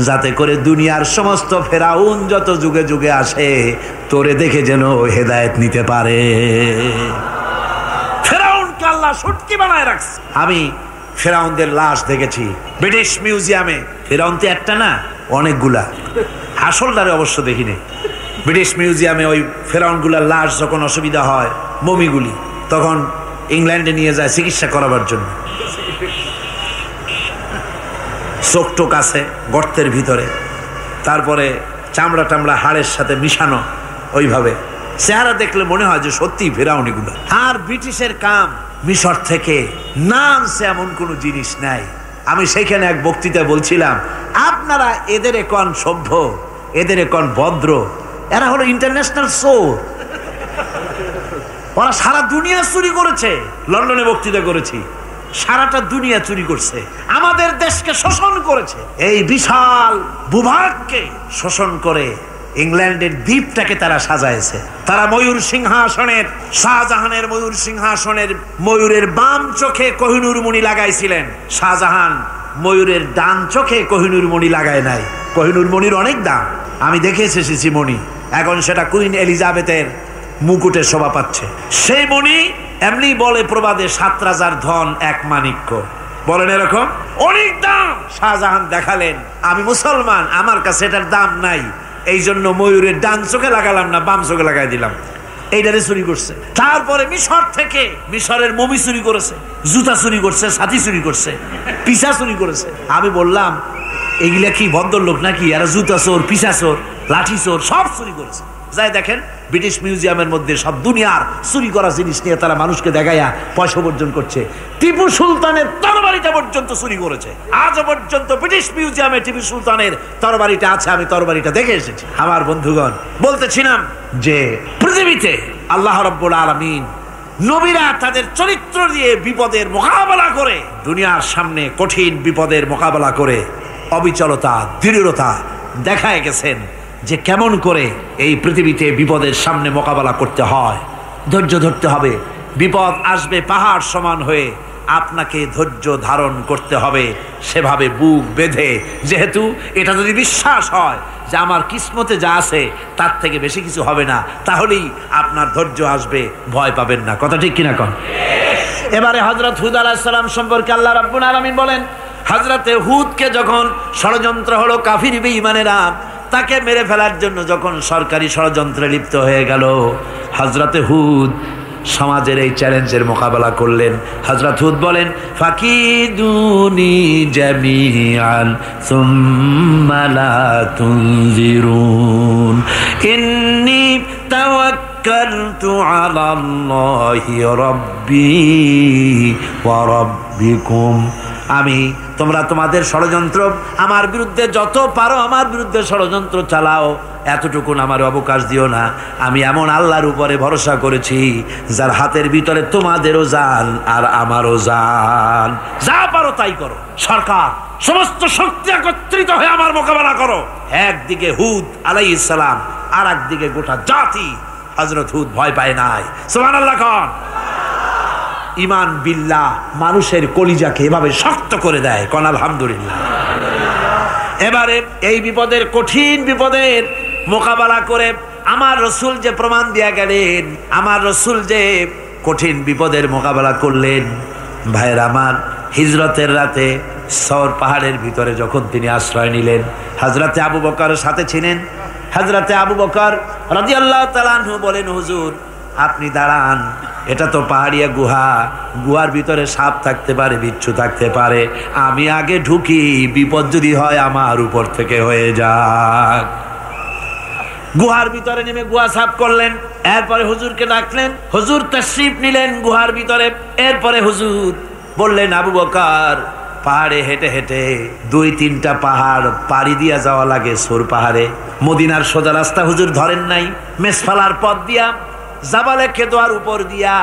যাতে করে দুনিয়ার সমস্ত ফেরাউন যত যুগে যুগে আসে তোরে দেখে যেন হেদায়েত নিতে পারে। ফেরাউনকে আল্লাহ শুটকি বানায় রাখছে। আমি ফেরাউনদের লাশ দেখেছি ব্রিটিশ মিউজিয়ামে। ফেরাউন তো একটা না, অনেকগুলা। আসলদারে অবশ্য দেখিনি। ব্রিটিশ মিউজিয়ামে ওই ফেরাউনগুলার লাশ যখন অসুবিধা হয়, মমিগুলি, তখন ইংল্যান্ডে নিয়ে যায় চিকিৎসা করাবার জন্য। চোখ টোক আছে গর্তের ভিতরে, তারপরে চামড়া টামড়া হাড়ের সাথে মিশানো, ওইভাবে চেহারা দেখলে মনে হয় যে সত্যি ফেরাউনিগুলো। আর ব্রিটিশের কাম মিশর থেকে না আনছে এমন কোনো জিনিস নাই। আমি সেখানে এক বক্তৃতা বলছিলাম, আপনারা এদের এখন সভ্য, এদের এখন ভদ্র, এরা হলো ইন্টারন্যাশনাল চোর। ওরা সারা দুনিয়া চুরি করেছে। লন্ডনে বক্তৃতা করেছি, সারাটা দুনিয়া চুরি করছে, আমাদের দেশকে শোষণ করেছে। এই বিশাল ভূভাগকে শোষণ করে ইংল্যান্ডের দ্বীপটাকে তারা সাজাইছে। তারা ময়ূর সিংহাসনের, শাহজাহানের ময়ূর সিংহাসনের ময়ূরের বাম চোখে কোহিনূর মণি লাগাইছিলেন। শাহজাহান ময়ূরের ডান চোখে কোহিনূর মণি লাগায় নাই। কোহিনূর মণির অনেক দাম, আমি দেখে এসেছি মণি। এখন সেটা কুইন এলিজাবেথের মুকুটে শোভা পাচ্ছে। সেই মণি এমনি বলে প্রবাদে 7 রাজার ধন 1 মাণিক্য, বলেন এরকম অনেক দাম। শাহজাহান দেখালেন, আমি মুসলমান, আমার কাছে এটার দাম নাই, এই জন্য ময়ূরের ডান চোখে লাগালাম না, বাম চোখে লাগাই দিলাম। এইটারে চুরি করছে। তারপরে মিশর থেকে, মিশরের মমি চুরি করেছে, জুতা চুরি করছে, ছাতি চুরি করছে, পিসা চুরি করেছে। আমি বললাম, এগুলা কি ভদ্রলোক নাকি? এরা জুতা চোর, পিসা চোর, লাঠি চোর, সব চুরি করেছে। যাই দেখেন ব্রিটিশ মিউজিয়ামের মধ্যে সব দুনিয়ার চুরি করা জিনিস নিয়ে তারা মানুষকে দেখাইয়া পয়সা অর্জন করছে। টিপু সুলতানের তরবারিটা পর্যন্ত চুরি করেছে। আজও পর্যন্ত ব্রিটিশ মিউজিয়ামে টিপু সুলতানের তরবারিটা আছে, আমি তরবারিটা দেখে এসেছি। আমার বন্ধুগণ, বলতেছিলাম যে পৃথিবীতে আল্লাহ রাব্বুল আলামিন নবীরা তাদের চরিত্র দিয়ে বিপদের মোকাবেলা করে, দুনিয়ার সামনে কঠিন বিপদের মোকাবেলা করে অবিচলতা, দৃঢ়তা দেখায় গেছেন যে কেমন করে এই পৃথিবীতে বিপদের সামনে মোকাবেলা করতে হয়। ধৈর্য ধরতে হবে, বিপদ আসবে পাহাড় সমান হয়ে, আপনাকে ধৈর্য ধারণ করতে হবে সেভাবে বুক বেঁধে। যেহেতু এটা যদি বিশ্বাস হয় যে আমার কিসমতে যা আছে তার থেকে বেশি কিছু হবে না, তাহলেই আপনার ধৈর্য আসবে, ভয় পাবেন না। কথা ঠিক কিনা কন? এবারে হযরত হুদ আলাইহিস সালাম সম্পর্কে আল্লাহ রাব্বুল আলামিন বলেন, হযরতে হুদকে যখন ষড়যন্ত্র হলো, কাফির বেঈমানেরা তাকে মেরে ফেলার জন্য যখন সরকারি ষড়যন্ত্রে লিপ্ত হয়ে গেল, হযরতে হুদ সমাজের এই চ্যালেঞ্জের মোকাবেলা করলেন। হযরত হুদ বলেন, ফাকিদুনি জামিআন সুম্মা লা তুনজিরুন ইন্নী তাওয়াক্কালতু আলাল্লাহি রাব্বি ওয়া রাব্বিকুম। তোমরা তোমাদের ষড়যন্ত্র আমার বিরুদ্ধে যত পারো আমার বিরুদ্ধে ষড়যন্ত্র চালাও, এতটুকুন আমার অবকাশ দিও না। আমি এমন আল্লাহর উপরে ভরসা করেছি যার হাতের ভিতরে তোমাদেরও জান আর আমারও জান। যা পারো তাই করো। সরকার সমস্ত শক্তি একত্রিত হয়ে আমার মোকাবেলা করো। একদিকে হুদ আলাইহিস সালাম, আর একদিকে গোটা জাতি। হযরত হুদ ভয় পায় নাই। সুবহানাল্লাহ। কোন ঈমান বিল্লাহ মানুষের কলিজাকে এভাবে শক্ত করে দেয়। কোন আলহামদুলিল্লাহ। এবারে এই বিপদের, কঠিন বিপদের মোকাবেলা করে আমার রসুল যে প্রমাণ দিয়া গেলেন, আমার রসুল যে কঠিন বিপদের মোকাবেলা করলেন, ভাইয়ের আমার, হিজরতের রাতে সওর পাহাড়ের ভিতরে যখন তিনি আশ্রয় নিলেন, হযরতে আবু বকরের সাথে ছিলেন। হযরতে আবু বকর রাদিয়াল্লাহু তাআলা আনহু বলেন, হুজুর আপনি দাঁড়ান, এটা তো পাহাড়িয়া গুহা, গুহার ভিতরে সাপ থাকতে পারে, বিচ্ছু থাকতে পারে, আমি আগে ঢুকি, বিপদ যদি হয় আমার উপর থেকে হয়ে যাক। গুহার ভিতরে নেমে গুহা সাফ করলেন। এরপরে হুজুরকে ডাকলেন, হুজুর তাশরীফ নিলেন গুহার ভিতরে। এরপরে হুজুর বললেন, আবু বকর পাহাড়ে হেঁটে হেঁটে 2-3টা পাহাড় পাড়ি দিয়া যাওয়া লাগে সৌর পাহাড়ে। মদিনার সোজা রাস্তা হুজুর ধরেন নাই, মেসফালার পথ দিয়া জাবালে কেদোয়ার উপর দিয়া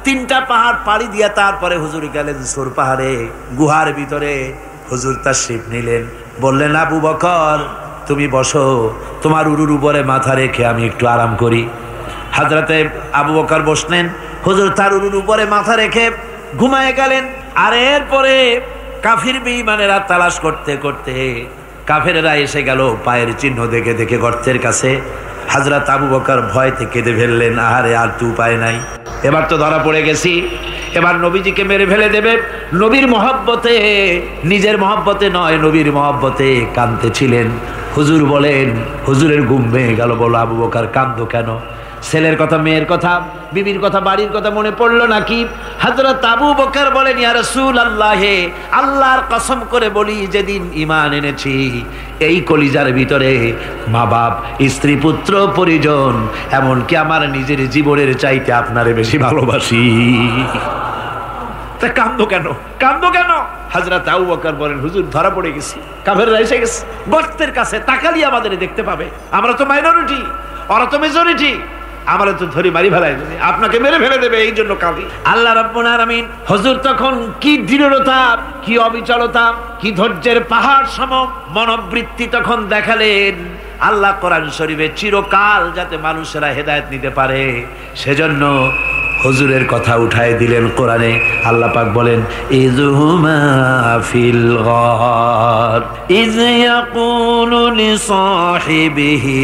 3টা পাহাড় পাড়ি দিয়া তারপরে হুজুর গেলেন সৌর পাহাড়ে। গুহার ভিতরে হুজুর তাশরীফ নিলেন। বললেন, আবু বকর তুমি বসো, তোমার উরুর উপরে মাথা রেখে আমি একটু আরাম করি। হযরতে আবু বকর বসলেন, হুজুর তার উরুর উপরে মাথা রেখে ঘুমায় গেলেন। আর এরপরে কাফির বেঈমানেরা তালাশ করতে করতে কাফেরেরা এসে গেল পায়ের চিহ্ন দেখে দেখে গর্তের কাছে। হযরত আবু বকর ভয়তে কেঁদে ফেললেন, আহারে আর তো উপায় নাই, এবার তো ধরা পড়ে গেছি, এবার নবীজিকে মেরে ফেলে দেবে। নবীর মহব্বতে, নিজের মহব্বতে নয়, নবীর মহব্বতে কাঁদতেছিলেন। হুজুর বলেন, হুজুরের ঘুম ভেঙে গেল। বলো, আবু বকর কাঁদো কেন? ছেলের কথা, মেয়ের কথা, বিবির কথা, বাড়ির কথা মনে পড়লো নাকি? হযরত আবু বকর বলেন, ইয়া রাসূলুল্লাহ, আল্লাহর কসম করে বলি, যেদিন ঈমান এনেছি এই কলিজার ভিতরে মা বাপ, স্ত্রী, পুত্র, পরিজন, এমনকি আমার নিজের জীবনের চাইতে আপনারে বেশি ভালোবাসি। তা কান্দো কেন, কান্দো কেন? হযরত আবু বকর বলেন, হুজুর ধরা পড়ে গেছি, কাফেররা এসে গেছে গর্তের কাছে, তাকালি আমাদের দেখতে পাবে, আমরা তো মাইনরিটি, ওরা তো মেজরিটি, আমরা তো ধরি মারি ফেলাই দেবে, আপনাকে মেরে ফেলে দেবে, এই জন্য কাঁদি। আল্লাহ রাব্বুল আলামিন হুজুর তখন কি দৃঢ়তা, কি অবিচলতা, কি ধৈর্যের পাহাড় সম মনোবৃত্তি তখন দেখালেন। আল্লাহ কোরআন শরীফে চিরকাল যাতে মানুষেরা হেদায়েত নিতে পারে সেজন্য হুজুরের কথা উঠায় দিলেন কোরআনে। আল্লাহ পাক বলেন, ইযহুমা ফিল গার ইয ইয়াকুলু লিসাহিবিহি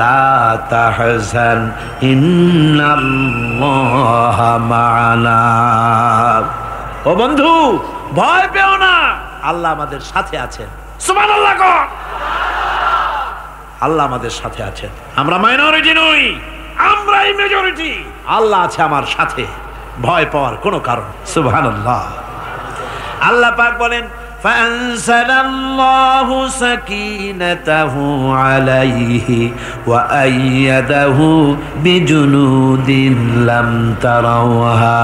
লা তাহজান ইন্নাল্লাহা মা'ানা। ও বন্ধু, ভয় পেও না, আল্লাহ আমাদের সাথে আছেন। সুবহানাল্লাহ। আল্লাহ আমাদের সাথে আছেন, আমরা মাইনরিটি নই, আমরাই মেজরিটি। আল্লাহ আছে আমার সাথে, ভয় পাওয়ার কোনো কারণ। সুবহানাল্লাহ। আল্লাহ পাক বলেন, ফাআনসালাল্লাহু সাকিনাতাহু আলাইহি ওয়া আইয়াদাহু বিজুনুদিন লাম তারাওহা।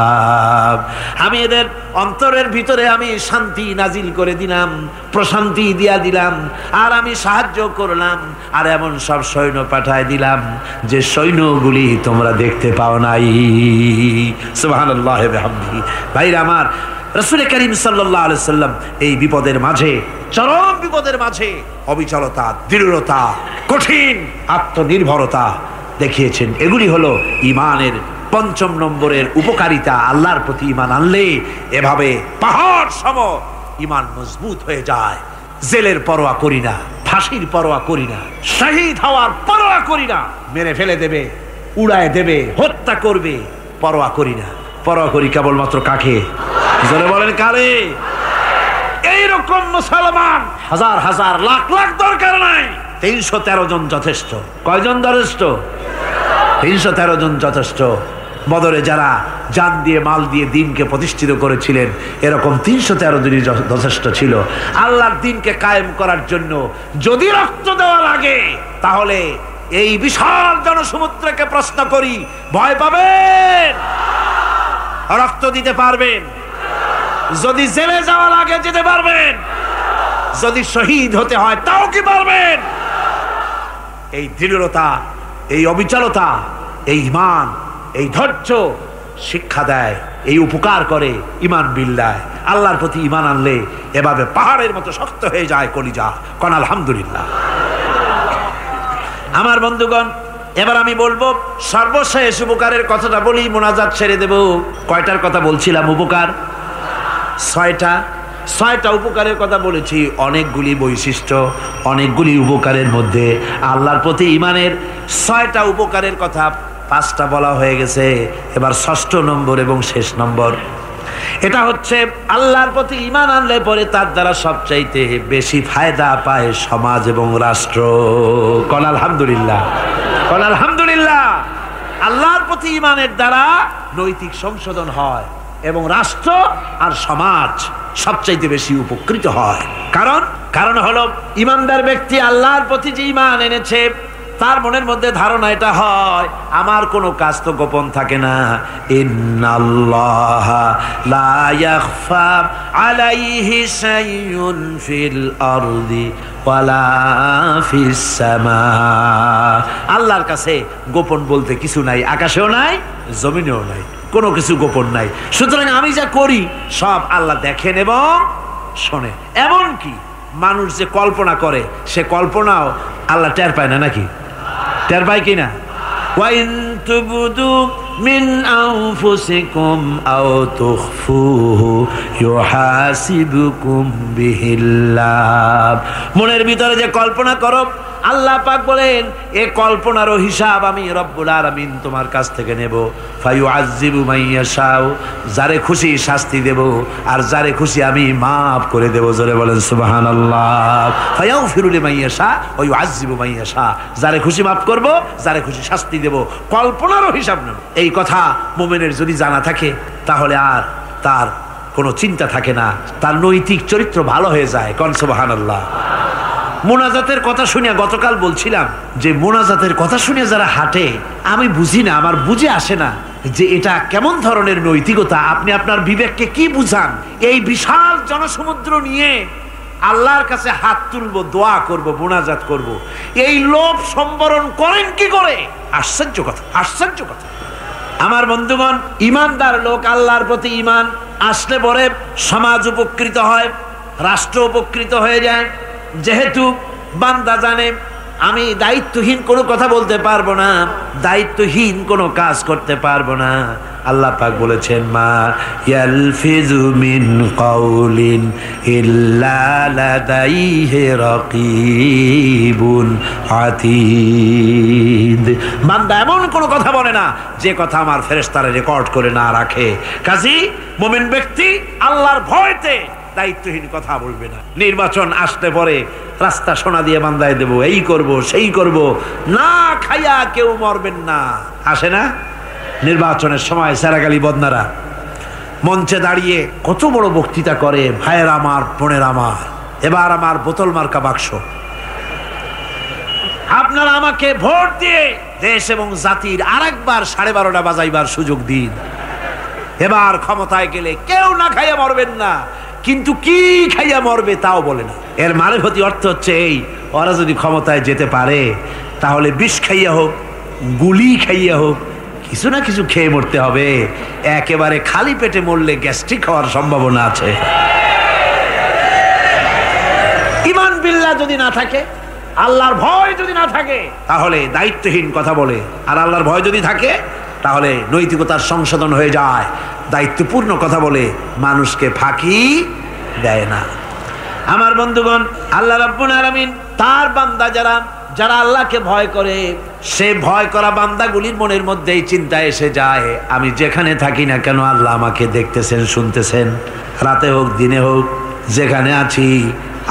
আমি এদের অন্তরের ভিতরে আমি শান্তি নাজিল করে দিলাম, প্রশান্তি দিয়া দিলাম, আর আমি সাহায্য করলাম, আর এমন সব সৈন্য পাঠায় দিলাম যে সৈন্যগুলি তোমরা দেখতে পাও নাই। সুবহানাল্লাহি ওয়া বিহামদিহি। ভাইরা আমার, রাসূল করিম সাল্লাল্লাহু আলাইহি সাল্লাম এই বিপদের মাঝে, চরম বিপদের মাঝে অবিচলতা, দৃঢ়তা, কঠিন আত্মনির্ভরতা দেখিয়েছেন। এগুলি হলো ঈমানের 5 নম্বরের উপকারিতা। আল্লাহর প্রতি ঈমান আনলে এভাবে পাহাড় সম ঈমান মজবুত হয়ে যায়। জেলের পরোয়া করি না, ফাঁসির পরোয়া করি না, শহীদ হওয়ার পরোয়া করি না, মেরে ফেলে দেবে, উড়ায় দেবে, হত্যা করবে, পরোয়া করি না। পরোয়া করি কেবলমাত্র কাকে? জোরে বলেন, কারে? এইরকম মুসলমান হাজার হাজার লাখ লাখ দরকার নাই, 313 জন যথেষ্ট। কয়জন যথেষ্ট? 313 জন যথেষ্ট। বদরে যারা জান দিয়ে, মাল দিয়ে দ্বীনকে প্রতিষ্ঠিত করেছিলেন, এরকম 313 জনই যথেষ্ট ছিল আল্লাহর দ্বীনকে কায়েম করার জন্য। যদি রক্ত দেওয়া লাগে তাহলে এই বিশাল জনসমুদ্রকে প্রশ্ন করি, ভয় পাবেন? রক্ত দিতে পারবেন? যদি জেলে যাওয়া লাগে যেতে পারবেন? যদি শহীদ হতে হয় তাও কি পারবেন? এই দৃঢ়তা, এই অবিচলতা, এই ঈমান, এই ধৈর্য শিক্ষা দেয়, এই উপকার করে। ঈমান বিল্লাহ, আল্লাহর প্রতি ঈমান আনলে এভাবে পাহাড়ের মতো শক্ত হয়ে যায় কলিজা। কোন আলহামদুলিল্লাহ। আমার বন্ধুগণ, এবার আমি বলবো সর্বশেষ উপকারের কথাটা বলি, মোনাজাত ছেড়ে দেব। কয়টার কথা বলছিলাম? উপকার ছয়টা উপকারের কথা বলেছি। অনেকগুলি বৈশিষ্ট্য, অনেকগুলি উপকারের মধ্যে আল্লাহর প্রতি ঈমানের 6টা উপকারের কথা 5টা বলা হয়ে গেছে। এবার 6ষ্ঠ নম্বর এবং শেষ নম্বর, এটা হচ্ছে আল্লাহর প্রতি ঈমান আনলে পরে তার দ্বারা সবচাইতে বেশি ফায়দা পায় সমাজ এবং রাষ্ট্র। কোন আলহামদুলিল্লাহ, কোন আলহামদুলিল্লাহ। আল্লাহর প্রতি ঈমানের দ্বারা নৈতিক সংশোধন হয় এবং রাষ্ট্র আর সমাজ সবচাইতে বেশি উপকৃত হয়। কারণ হলো ঈমানদার ব্যক্তি আল্লাহর প্রতি যে ঈমান এনেছে তার মনের মধ্যে ধারণা এটা হয়, আমার কোনো কাজ তো গোপন থাকে না। ইন্নাল্লাহা লা ইয়াখফা আলাইহি শাইউন ফিল আরদি ওয়ালা ফিস সামা। আল্লাহর কাছে গোপন বলতে কিছু নাই, আকাশেও নাই, জমিনেও নাই, কোনো কিছু গোপন নাই। সুতরাং আমি যা করি সব আল্লাহ দেখেন এবং শোনে। এমনকি মানুষ যে কল্পনা করে সে কল্পনাও আল্লাহ টের পায় না, নাকি টের পায় কিনা? ওয়াইন তুবদু মিন আনফুসিকুম আও তুখফুহু ইউহাসিবুকুম বিহিল্লাহ। মনের ভিতরে যে কল্পনা করো, আল্লাহ পাক বলেন এ কল্পনারও হিসাব আমি রব্বুল আলামিন তোমার কাছ থেকে নেব। ফায়ুআযযিবু মান ইয়াশাউ, যারে খুশি শাস্তি দেব আর যারে খুশি আমি মাফ করে দেব। জোরে বলেন সুবহানাল্লাহ। ফায়াগফিরু লিমান ইয়াশা ওয়া ইউআযযিবু মান ইয়াশা, যারে খুশি মাফ করব, যারে খুশি শাস্তি দেব। কল্পনারও হিসাব নেব। এই কথা মুমিনের যদি জানা থাকে তাহলে আর তার কোনো চিন্তা থাকে না, তার নৈতিক চরিত্র ভালো হয়ে যায়। কোন সুবহানাল্লাহ। মোনাজাতের কথা শুনে গতকাল বলছিলাম যে মোনাজাতের কথা শুনে যারা হাঁটে, আমি বুঝি না, আমার বুঝে আসে না যে এটা কেমন ধরনের নৈতিকতা। আপনি আপনার বিবেককে কি বুঝান? এই বিশাল জনসমুদ্র নিয়ে আল্লাহর কাছে হাত তুলবো, দোয়া করব, মোনাজাত করব, এই লোভ সম্বরণ করেন কি করে? আশ্চর্য কথা, আশ্চর্য কথা। আমার বন্ধুগণ, ঈমানদার লোক, আল্লাহর প্রতি ঈমান আসলে পরে সমাজ উপকৃত হয়, রাষ্ট্র উপকৃত হয়ে যায়। যেহেতু বান্দা জানে আমি দায়িত্বহীন কোনো কথা বলতে পারবো না, দায়িত্বহীন কোনো কাজ করতে পারবো না। আল্লাহ পাক বলেছেন, মা ইয়ালফিজু মিন কাউলিন ইল্লা লাদাইহি রাকিবুন আতীদ। বান্দা এমন কোনো কথা বলে না যে কথা আমার ফেরেশতারা রেকর্ড করে না রাখে। কাজী মুমিন ব্যক্তি আল্লাহর ভয়তে দায়িত্বহীন কথা বলবে না। নির্বাচন আসতে পরে রাস্তা সোনা দিয়ে বান্দায় দেব, এই করব সেই করব, না খাইয়া কেউ মরবেন না। আসে না? নির্বাচনের সময় সেরাগালি বদনারা মঞ্চে দাঁড়িয়ে কত বড় বক্তৃতা করে, ভাইয়ের আমার, বোনের আমার, এবার আমার বোতল মার্কা বাক্স, আপনারা আমাকে ভোট দিয়ে দেশ এবং জাতির আরেকবার 12:30 বাজাইবার সুযোগ দিন। এবার ক্ষমতায় গেলে কেউ না খাইয়া মরবেন না, কিন্তু কি খাইয়া মরবে তাও বলে না। এর মানবতী অর্থ হচ্ছে এই, ওরা যদি ক্ষমতায় যেতে পারে তাহলে বিষ খাইয়া হোক, গুলি খাইয়া হোক, কিছু না কিছু খেয়ে মরতে হবে। একেবারে খালি পেটে মরলে গ্যাস্ট্রিক হওয়ার সম্ভাবনা আছে। ঈমান বিল্লাহ যদি না থাকে, আল্লাহর ভয় যদি না থাকে, তাহলে দায়িত্বহীন কথা বলে। আর আল্লাহর ভয় যদি থাকে তাহলে নৈতিকতার সংশোধন হয়ে যায়, দায়িত্বপূর্ণ কথা বলে, মানুষকে ফাঁকি দেয় না। আমার বন্ধুগণ, আল্লাহ রাব্বুল আলামিন তার বান্দা যারা আল্লাহকে ভয় করে, সে ভয় করা বান্দাগুলির মনের মধ্যেই চিন্তা এসে যায়, আমি যেখানে থাকি না কেন আল্লাহ আমাকে দেখতেছেন, শুনতেছেন, রাতে হোক দিনে হোক, যেখানে আছি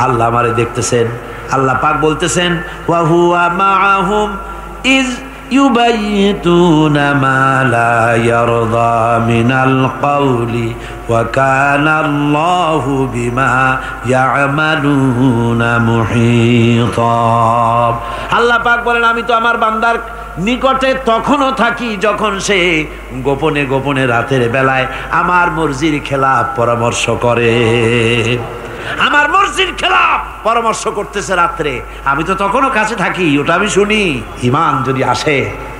আল্লাহ আমারে দেখতেছেন। আল্লাহ পাক বলতেছেন, ওয়া হুয়া মাআহুম ইজ ইউবাইতুনা মা লা ইয়ারদা মিনাল কওলি ওয়া কানা আল্লাহু বিমা ইয়ামালুনা মুহীতা। আল্লাহ পাক বলেন, আমি তো আমার বান্দার নিকটে তখনও থাকি যখন সে গোপনে গোপনে রাতের বেলায় আমার মর্জির খেলাফ পরামর্শ করে। আমার মর্জির খেলাফ পরামর্শ করতেছে রাত্রে, আমি তো তখনও কাছে থাকি, ওটা আমি শুনি। ঈমান যদি আসে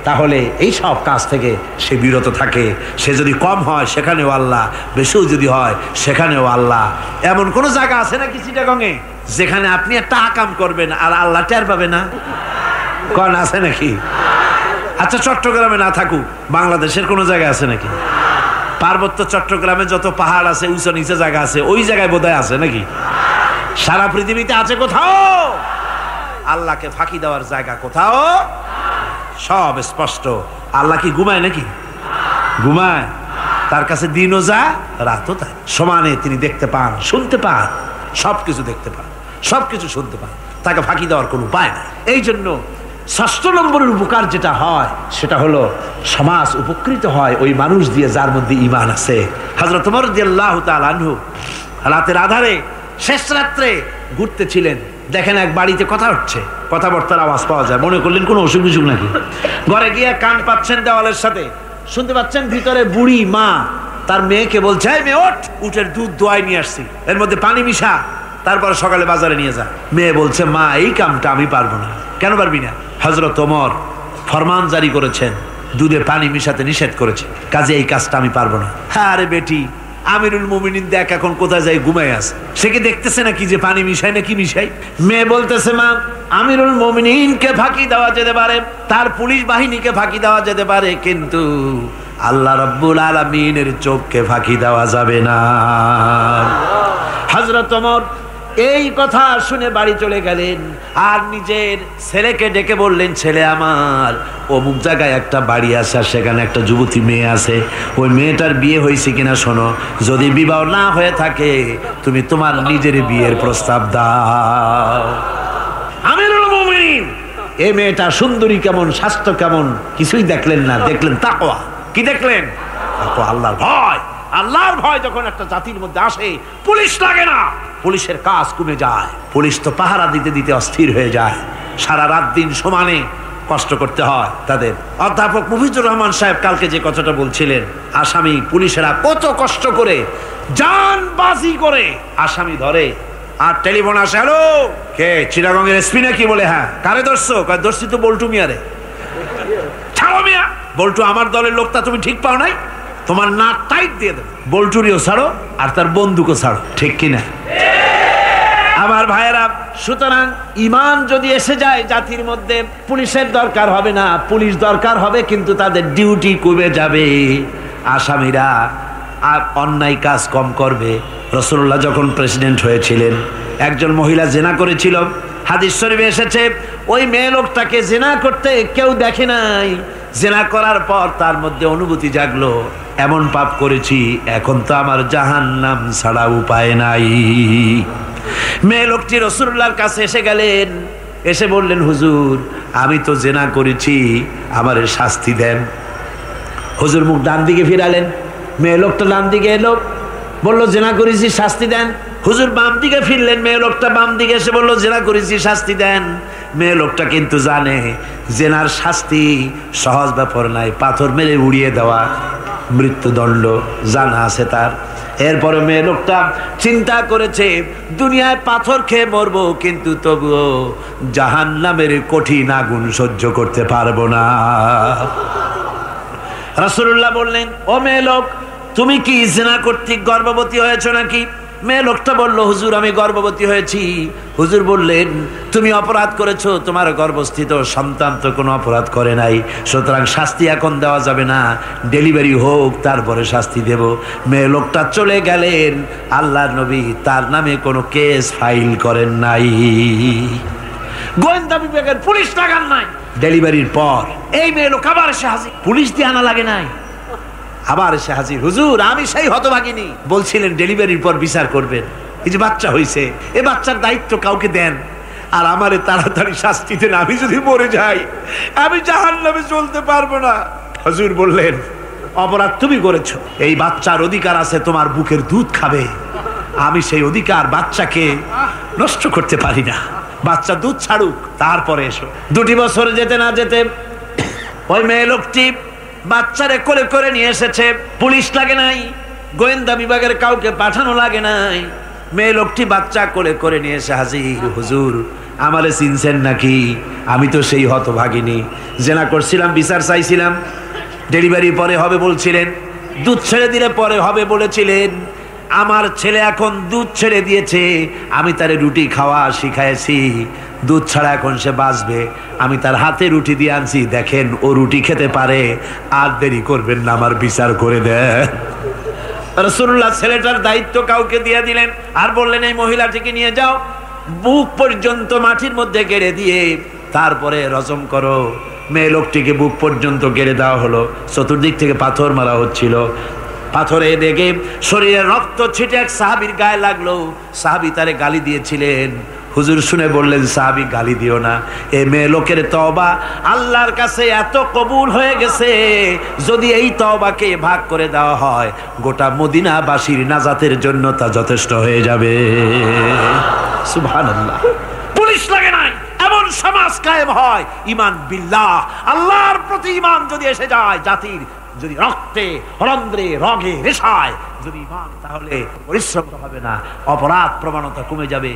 তাহলে এই সব কাজ থেকে সে বিরত থাকে। সে যদি কম হয় সেখানেও আল্লাহ, বেশিও যদি হয় সেখানেও আল্লাহ। এমন কোন জায়গা আছে নাকি চিটাগংয়ে যেখানে আপনি একটা আকাম করবেন আর আল্লাহ টের পাবে না? কোন আছে নাকি? আচ্ছা, চট্টগ্রামে না থাকুক, বাংলাদেশের কোন জায়গা আছে নাকি? পার্বত্য চট্টগ্রামে যত পাহাড় আছে, উঁচু নিচে জায়গা আছে, ওই জায়গায় বোধহয় আছে নাকি? সারা পৃথিবীতে আছে কোথাও? আল্লাহকে ফাঁকি দেওয়ার জায়গা কোথাও? সব স্পষ্ট। আল্লাহ কি ঘুমায় নাকি? ঘুমায়? তার কাছে দিনও যা, রাতও তাই। সমানে তিনি দেখতে পান, শুনতে পান, সবকিছু দেখতে পান, সবকিছু শুনতে পান। তাকে ফাঁকি দেওয়ার কোনো উপায় নাই। এই জন্য ৬ষ্ঠ নম্বরের উপকার যেটা হয় সেটা হলো সমাজ উপকৃত হয় ওই মানুষ দিয়ে যার মধ্যে ঈমান আছে। হযরত ওমর রাদিয়াল্লাহু তাআলা আনহু রাতের আধারে শেষ রাত্রে ঘুরতেছিলেন, দেখেন এক বাড়িতে কথা হচ্ছে, কথাবার্তার আওয়াজ পাওয়া যায়। মনে করলেন কোনো অসুখ বিসুখ নাকি। ঘরে গিয়ে কান পাচ্ছেন দেওয়ালের সাথে, শুনতে পাচ্ছেন ভিতরে বুড়ি মা তার মেয়েকে বলছে, এই মেয়ে ওঠ, উটের দুধ দোয়াই নিয়ে আসছি, এর মধ্যে পানি মিশা, তারপর সকালে বাজারে নিয়ে যা। মেয়ে বলছে, মা এই কামটা আমি পারবো না। কেন পারবি না? হযরত ওমর ফরমান জারি করেছেন, দুধে পানি মিশাতে নিষেধ করেছে, কাজে এই কাজটা আমি পারবো না। হ্যাঁ আরে বেটি, আমিরুল মুমিনিন দেখ এখন কোথায় যায়, ঘুমায় আছে, সে কি দেখতেছে নাকি যে পানি মিশাই না কি মিশাই? মেয়ে বলতেছে, মা আমিরুল মুমিনিনকে ফাঁকি দেওয়া যেতে পারে, তার পুলিশ বাহিনীকে ফাঁকি দেওয়া যেতে পারে, কিন্তু আল্লাহ রাব্বুল আলামিনের চোখকে ফাঁকি দেওয়া যাবে না। হযরত ওমর এই কথা শুনে বাড়ি চলে গেলেন আর নিজের ছেলেকে ডেকে বললেন, ছেলে আমার, অমুক জায়গায় একটা বাড়ি আছে আর সেখানে একটা যুবতী মেয়ে আছে, ওই মেয়েটার বিয়ে হয়েছে কিনা শোনো, যদি বিবাহ না হয়ে থাকে তুমি তোমার নিজের বিয়ের প্রস্তাব দাও। আমিরুল মুমিনিন এই মেয়েটা সুন্দরী কেমন, স্বাস্থ্য কেমন কিছুই দেখলেন না, দেখলেন তাকওয়া। কি দেখলেন? তাকওয়া, আল্লাহর ভয়। আল্লাহর ভয় যখন একটা জাতির মধ্যে আসে, পুলিশ লাগে না, পুলিশের কাজ কমে যায়। পুলিশ তো পাহারা দিতে দিতে অস্থির হয়ে যায়, সারা রাত দিন সমানে কষ্ট করতে হয় তাদের। অধ্যাপক মুফিজুর রহমান সাহেব কালকে যে কথাটা বলছিলেন, আসামি পুলিশেরা কত কষ্ট করে জানবাজি করে আসামি ধরে, আর টেলিফোন আসে, হ্যালো কে, চিটাগংয়ের এসপি নাকি? বলে হ্যাঁ। কারে ধরছো? ধরছি তো বল্টু মিয়ারে। ছাড়ো মিয়া, বল্টু আমার দলের লোকটা তুমি ঠিক পাও নাই, তোমার নাক টাইট দিয়ে দেবে। বল্টুরিও ছাড়ো আর তার বন্দুকও ছাড়ো, ঠিক কিনা? আমার ভাইয়েরা, সুতরাং ঈমান যদি এসে যায় জাতির মধ্যে, পুলিশের দরকার হবে না, পুলিশ দরকার হবে কিন্তু তাদের ডিউটি কমে যাবে। আসামিরা আর অন্যায় কাজ কম করবে। রাসূলুল্লাহ যখন প্রেসিডেন্ট হয়েছিলেন, একজন মহিলা জিনা করেছিল, হাদিস শরীফে এসেছে, ওই মেয়ে লোকটাকে জিনা করতে কেউ দেখে নাই। জিনা করার পর তার মধ্যে অনুভূতি জাগলো, এমন পাপ করেছি, এখন তো আমার জাহান্নাম ছাড়া উপায় নাই। মেয়ে লোকটি রাসূলুল্লাহর কাছে এসে গেলেন, এসে বললেন, হুজুর আমি তো জিনা করেছি, আমারে শাস্তি দেন। হুজুর মুখ ডান দিকে ফিরালেন, মেয়ে লোকটা ডান দিকে এলো, বললো জিনা করেছি, শাস্তি দেন। হুজুর বাম দিকে ফিরলেন, মেয়ে লোকটা বাম দিকে এসে বললো, জিনা করেছি, শাস্তি দেন। মেয়ে লোকটা কিন্তু জানে জেনার শাস্তি সহজ ব্যাপার নাই, পাথর মেরে উড়িয়ে দেওয়া, মৃত্যুদণ্ড জানা আছে তার। এরপরে মেয়ে লোকটা চিন্তা করেছে, দুনিয়ায় পাথর খেয়ে মরবো, কিন্তু তবুও জাহান্নামের কঠিন আগুন সহ্য করতে পারবো না। রাসূলুল্লাহ বললেন, ও মেয়ে লোক, তুমি কি জিনা কর্তৃক গর্ভবতী হয়েছো নাকি? মেয়ে লোকটা বলল, হুজুর আমি গর্ভবতী হয়েছি। হুজুর বললেন, তুমি অপরাধ করেছো, তোমার গর্ভস্থিত সন্তান তো কোনো অপরাধ করে নাই, সুতরাং শাস্তি এখন দেওয়া যাবে না, ডেলিভারি হোক তারপরে শাস্তি দেব। মেয়ে লোকটা চলে গেলেন। আল্লাহর নবী তার নামে কোনো কেস ফাইল করেন নাই, গোয়েন্দা বিভাগের পুলিশ লাগান নাই। ডেলিভারির পর এই মেয়ে লোক আবার এসে হাজির, পুলিশ দিয়ে আনা লাগে নাই, আবার এসে হাজির, হুজুর আমি সেই হতভাগিনী, বলছিলেন ডেলিভারির পর বিচার করবেন, এই যে বাচ্চা হয়েছে, এ বাচ্চার দায়িত্ব কাউকে দেন, আর আমারে তাড়াতাড়ি শাস্তি দেন, আমি যদি মরে যাই আমি জাহান্নামে চলতে পারবো না। হুজুর বললেন, অপরাধ তুমি করেছো, এই বাচ্চার অধিকার আছে তোমার বুকের দুধ খাবে, আমি সেই অধিকার বাচ্চাকে নষ্ট করতে পারি না, বাচ্চা দুধ ছাড়ুক তারপরে এসো। 2 বছর যেতে না যেতে ওই মেয়ে লোকটি বাচ্চারে কোলে করে নিয়ে এসেছে, পুলিশ লাগে নাই, গোয়েন্দা বিভাগের কাউকে পাঠানো লাগে নাই। মেয়ে লোকটি বাচ্চা কোলে করে নিয়ে এসে হাজির, হুজুর আমারে চিনছেন নাকি? আমি তো সেই হতভাগিনী, জেনা করছিলাম, বিচার চাইছিলাম, ডেলিভারি পরে হবে বলছিলেন, দুধ ছেড়ে দিলে পরে হবে বলেছিলেন। আমার ছেলে এখন দুধ ছেড়ে দিয়েছে, আমি তারে রুটি খাওয়া শিখাইছি, দুধ ছাড়া এখন সে বাঁচবে। আমি তার হাতে রুটি দিয়ে আনছি, দেখেন ও রুটি খেতে পারে, আর দেরি করবেন না, আমার বিচার করে দেন। রাসূলুল্লাহ ছেলেটার দায়িত্ব কাউকে দিয়ে দিলেন, আর বললেন এই মহিলাটিকে নিয়ে যাও, বুক পর্যন্ত মাটির মধ্যে গেড়ে দিয়ে তারপরে রজম করো। মেয়ে লোকটিকে বুক পর্যন্ত গেড়ে দেওয়া হলো, চতুর্দিক থেকে পাথর মারা হচ্ছিল। পাথরে দেখে শরীরে রক্ত ছিটে এক সাহাবীর গায়ে লাগলো। সাহাবী তারে গালি দিয়েছিলেন, হুজুর শুনে বললেন সাহাবী গালি দিও না, এই মেয়ে লোকের তওবা আল্লাহর কাছে এত কবুল হয়ে গেছে, যদি এই তওবাকে ভাগ করে দেওয়া হয় গোটা মদিনাবাসীর নাজাতের জন্য তা যথেষ্ট হয়ে যাবে। সুবহানাল্লাহ। পুলিশ লাগে নাই, এমন সমাজ কায়েম হয়। ঈমান বিল্লাহ, আল্লাহর প্রতি ঈমান যদি এসে যায়, জাতির যদি রক্তে রন্ধ্রে রগে রেশায় যদি ঈমান, তাহলে পরিশ্রম হবে না, অপরাধ প্রবণতা কমে যাবে,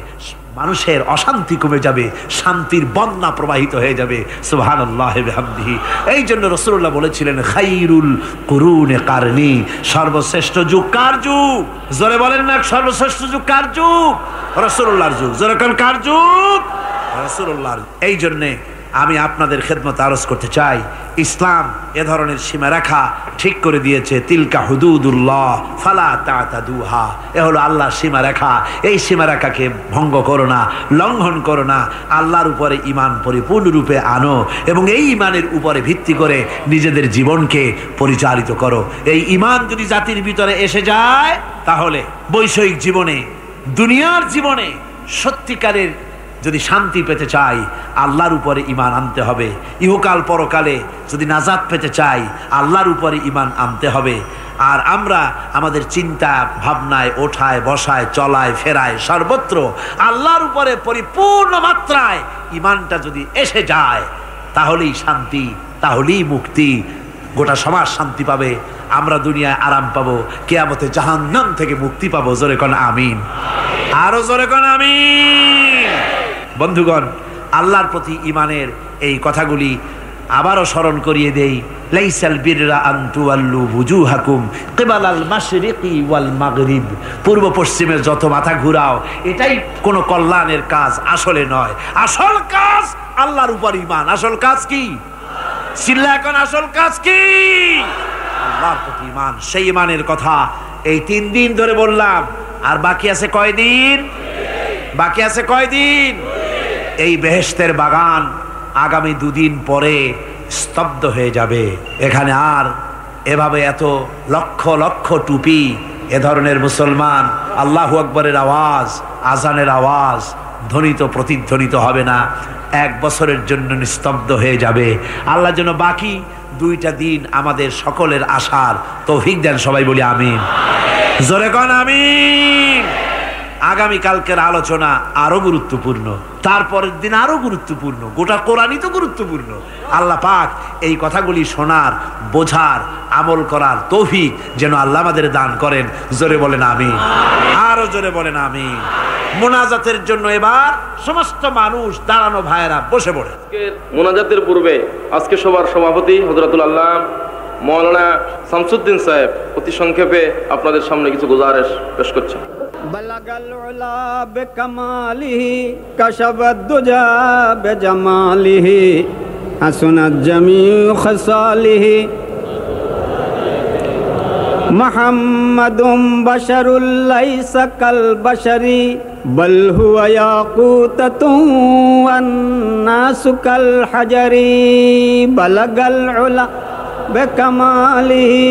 মানুষের অশান্তি কমে যাবে, শান্তির বন্যা প্রবাহিত হয়ে যাবে। সুবহানাল্লাহি ওয়া বিহামদিহি। এই জন্য রাসূলুল্লাহ বলেছিলেন খায়রুল কুরুনে কারনি, সর্বশ্রেষ্ঠ যুগ কার যুগ? জোরে বলেন না, সর্বশ্রেষ্ঠ যুগ কার যুগ? রাসূলুল্লাহর যুগ। জোরে কোন কার যুগ? রাসূলুল্লাহর। এই জন্য আমি আপনাদের খেদমতে আরজ করতে চাই, ইসলাম এ ধরনের সীমারেখা ঠিক করে দিয়েছে। তিলকা হুদুদুল্লাহ ফালা তা'তাদুহা, এ হলো আল্লাহর সীমারেখা। এই সীমারেখাকে ভঙ্গ করো না, লঙ্ঘন করো না, আল্লাহর উপরে ঈমান পরিপূর্ণরূপে আনো এবং এই ঈমানের উপরে ভিত্তি করে নিজেদের জীবনকে পরিচালিত করো। এই ঈমান যদি জাতির ভিতরে এসে যায়, তাহলে বৈষয়িক জীবনে, দুনিয়ার জীবনে সত্যিকারের যদি শান্তি পেতে চাই, আল্লাহর উপরে ঈমান আনতে হবে। ইহকাল পরকালে যদি নাজাত পেতে চাই, আল্লাহর উপরে ঈমান আনতে হবে। আর আমরা আমাদের চিন্তা ভাবনায়, ওঠায় বসায়, চলায় ফেরায়, সর্বত্র আল্লাহর উপরে পরিপূর্ণ মাত্রায় ঈমানটা যদি এসে যায়, তাহলেই শান্তি, তাহলেই মুক্তি। গোটা সমাজ শান্তি পাবে, আমরা দুনিয়ায় আরাম পাবো, কিয়ামতে জাহান্নাম থেকে মুক্তি পাবো। জোরে কোন আমিন, আরো জোরে কোন আমিন। বন্ধুগণ, আল্লাহর প্রতি ঈমানের এই কথাগুলি আবারও স্মরণ করিয়ে দেই। লাইসাল বিররা আন তুওয়াল্লু বুজুহাকুম কিবালাল মাশরিকি ওয়াল মাগরিব, পূর্ব পশ্চিমে যত মাথা ঘুরাও, এটাই কোনো কল্যাণের কাজ আসলে নয়। আসল কাজ আল্লাহর উপর ঈমান। আসল কাজ কি? চিল্লা এখন, আসল কাজ কি? আল্লাহর প্রতি ঈমান। সেই ঈমানের কথা এই 3 দিন ধরে বললাম, আর বাকি আছে কয়দিন? বাকি আছে কয়দিন? এই বেহেশতের বাগান আগামী 2 দিন পরে স্তব্ধ হয়ে যাবে। এখানে আর এভাবে এত লক্ষ লক্ষ টুপি, এ ধরনের মুসলমান আল্লাহু আকবরের আওয়াজ, আজানের আওয়াজ ধ্বনিত প্রতিধ্বনিত হবে না। 1 বছরের জন্য নিস্তব্ধ হয়ে যাবে। আল্লাহ যেন বাকি 2টা দিন আমাদের সকলের আশার তৌফিক দেন। সবাই বলি আমিন, জোরে কোন আমিন। আগামী কালকের আলোচনা আরো গুরুত্বপূর্ণ, তারপরের দিন আরো গুরুত্বপূর্ণ, গোটা কোরআনই তো গুরুত্বপূর্ণ। আল্লাহ পাক এই কথাগুলি শোনার, বোঝার, আমল করার তৌফিক যেন আল্লাহ আমাদের দান করেন। জোরে বলেন আমিন, আরো জোরে বলেন আমিন। মোনাজাতের জন্য এবার সমস্ত মানুষ দাঁড়ানো, ভাইয়েরা বসে পড়ে। মোনাজাতের পূর্বে আজকে সবার সভাপতি হযরতুল আল্লাহ মাওলানা শামসুদ্দিন সাহেব অতি সংক্ষেপে আপনাদের সামনে কিছু গুজারিশ পেশ করছেন। বলাগাল উলা বিকামালিহি কাশাবাদ দুজা বিজামালিহি হাসনাত জামিউ খাসালিহি মুহাম্মাদুম বাশারুল লাইসা কাল বাশারি বল হুয়া ইয়াকুতাতুন ওয়ান নাসু কাল হাজারি বলাগাল উলা বিকামালিহি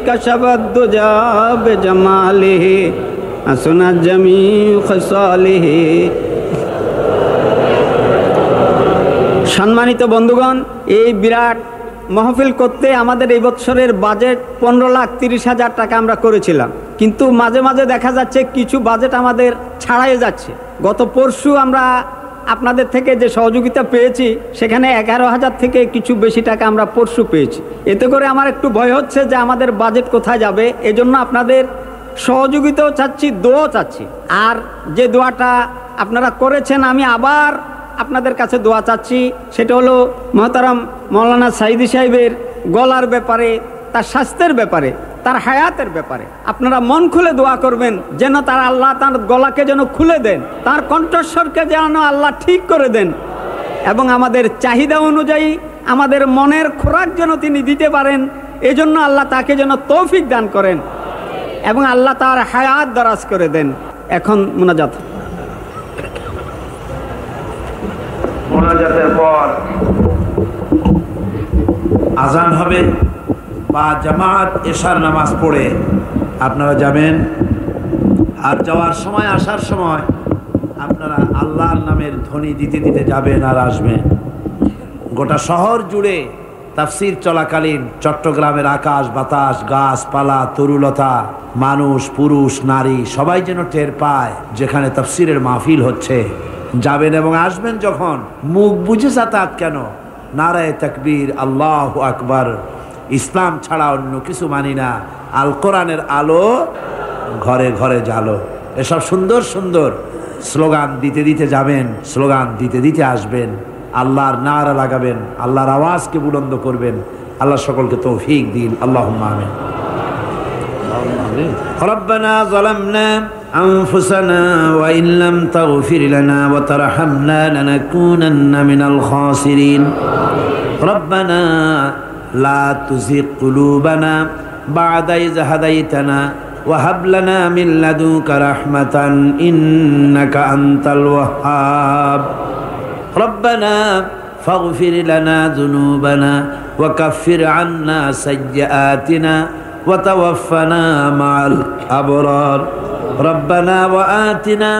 কাশাবাদ দুজা বিজামালিহি হাসনাত জামিউ খাসালিহি। সম্মানিত বন্ধুগণ, এই বিরাট মাহফিল করতে আমাদের এই বছরের বাজেট 15,30,000 টাকা আমরা করেছিলাম, কিন্তু মাঝে মাঝে দেখা যাচ্ছে কিছু বাজেট আমাদের ছাড়াই যাচ্ছে। গত পরশু আমরা আপনাদের থেকে যে সহযোগিতা পেয়েছি, সেখানে 11,000 থেকে কিছু বেশি টাকা আমরা পরশু পেয়েছি। এতে করে আমার একটু ভয় হচ্ছে যে আমাদের বাজেট কোথায় যাবে। এজন্য আপনাদের সহযোগিতাও চাচ্ছি, দোয়াও চাচ্ছি। আর যে দোয়াটা আপনারা করেছেন, আমি আবার আপনাদের কাছে দোয়া চাচ্ছি, সেটা হলো মহতারাম মৌলানা সাইদি সাহেবের গলার ব্যাপারে, তার স্বাস্থ্যের ব্যাপারে, তার হায়াতের ব্যাপারে আপনারা মন খুলে দোয়া করবেন, যেন তার আল্লাহ তার গলাকে যেন খুলে দেন, তার কণ্ঠস্বরকে যেন আল্লাহ ঠিক করে দেন, এবং আমাদের চাহিদা অনুযায়ী আমাদের মনের খোরাক যেন তিনি দিতে পারেন। এজন্য আল্লাহ তাকে যেন তৌফিক দান করেন এবং আল্লাহ তার হায়াত দারাজ করে দেন। এখন মুনাজাত। মোনাজাতের পর আজান হবে বা জামাত এশার নামাজ পড়ে আপনারা যাবেন। আর যাওয়ার সময়, আসার সময় আপনারা আল্লাহর নামের ধ্বনি দিতে দিতে যাবেন আর আসবেন। গোটা শহর জুড়ে তাফসীর চলাকালীন চট্টগ্রামের আকাশ বাতাস, গাছপালা, তরুলতা, মানুষ, পুরুষ, নারী সবাই যেন টের পায় যেখানে তাফসীরের মাহফিল হচ্ছে। যাবেন এবং আসবেন যখন, মুখ বুঝে যাতায়াত কেন, নারায়ে তাকবীর, আল্লাহু আকবার, ইসলাম ছাড়া অন্য কিছু মানি না, আল কোরআনের আলো ঘরে ঘরে জালো, এসব সুন্দর সুন্দর স্লোগান দিতে দিতে যাবেন, স্লোগান দিতে দিতে আসবেন, আল্লাহর নারা লাগাবেন, আল্লাহর আওয়াজকে বুলন্দ করবেন। আল্লাহ সকলকে তৌফিক দিন, আল্লাহুম্মা আমিন। রব্বানা যালামনা আনফুসানা ওয়া ইন লাম তাগফির লানা ওয়া তারহামনা লানাকুনান্না মিনাল খাসিরিন। রব্বানা লা তুযিগ কুলুবানা বা'দা ইয হাদাইতানা ওয়া হাব লানা মিন লাদুনকা রাহমাতান ইন্নাকা আনতাল ওয়াহ্হাব। ربنا فاغفر لنا ذنوبنا وكفر عنا سيئاتنا وتوفنا مع الأبرار ربنا وآتنا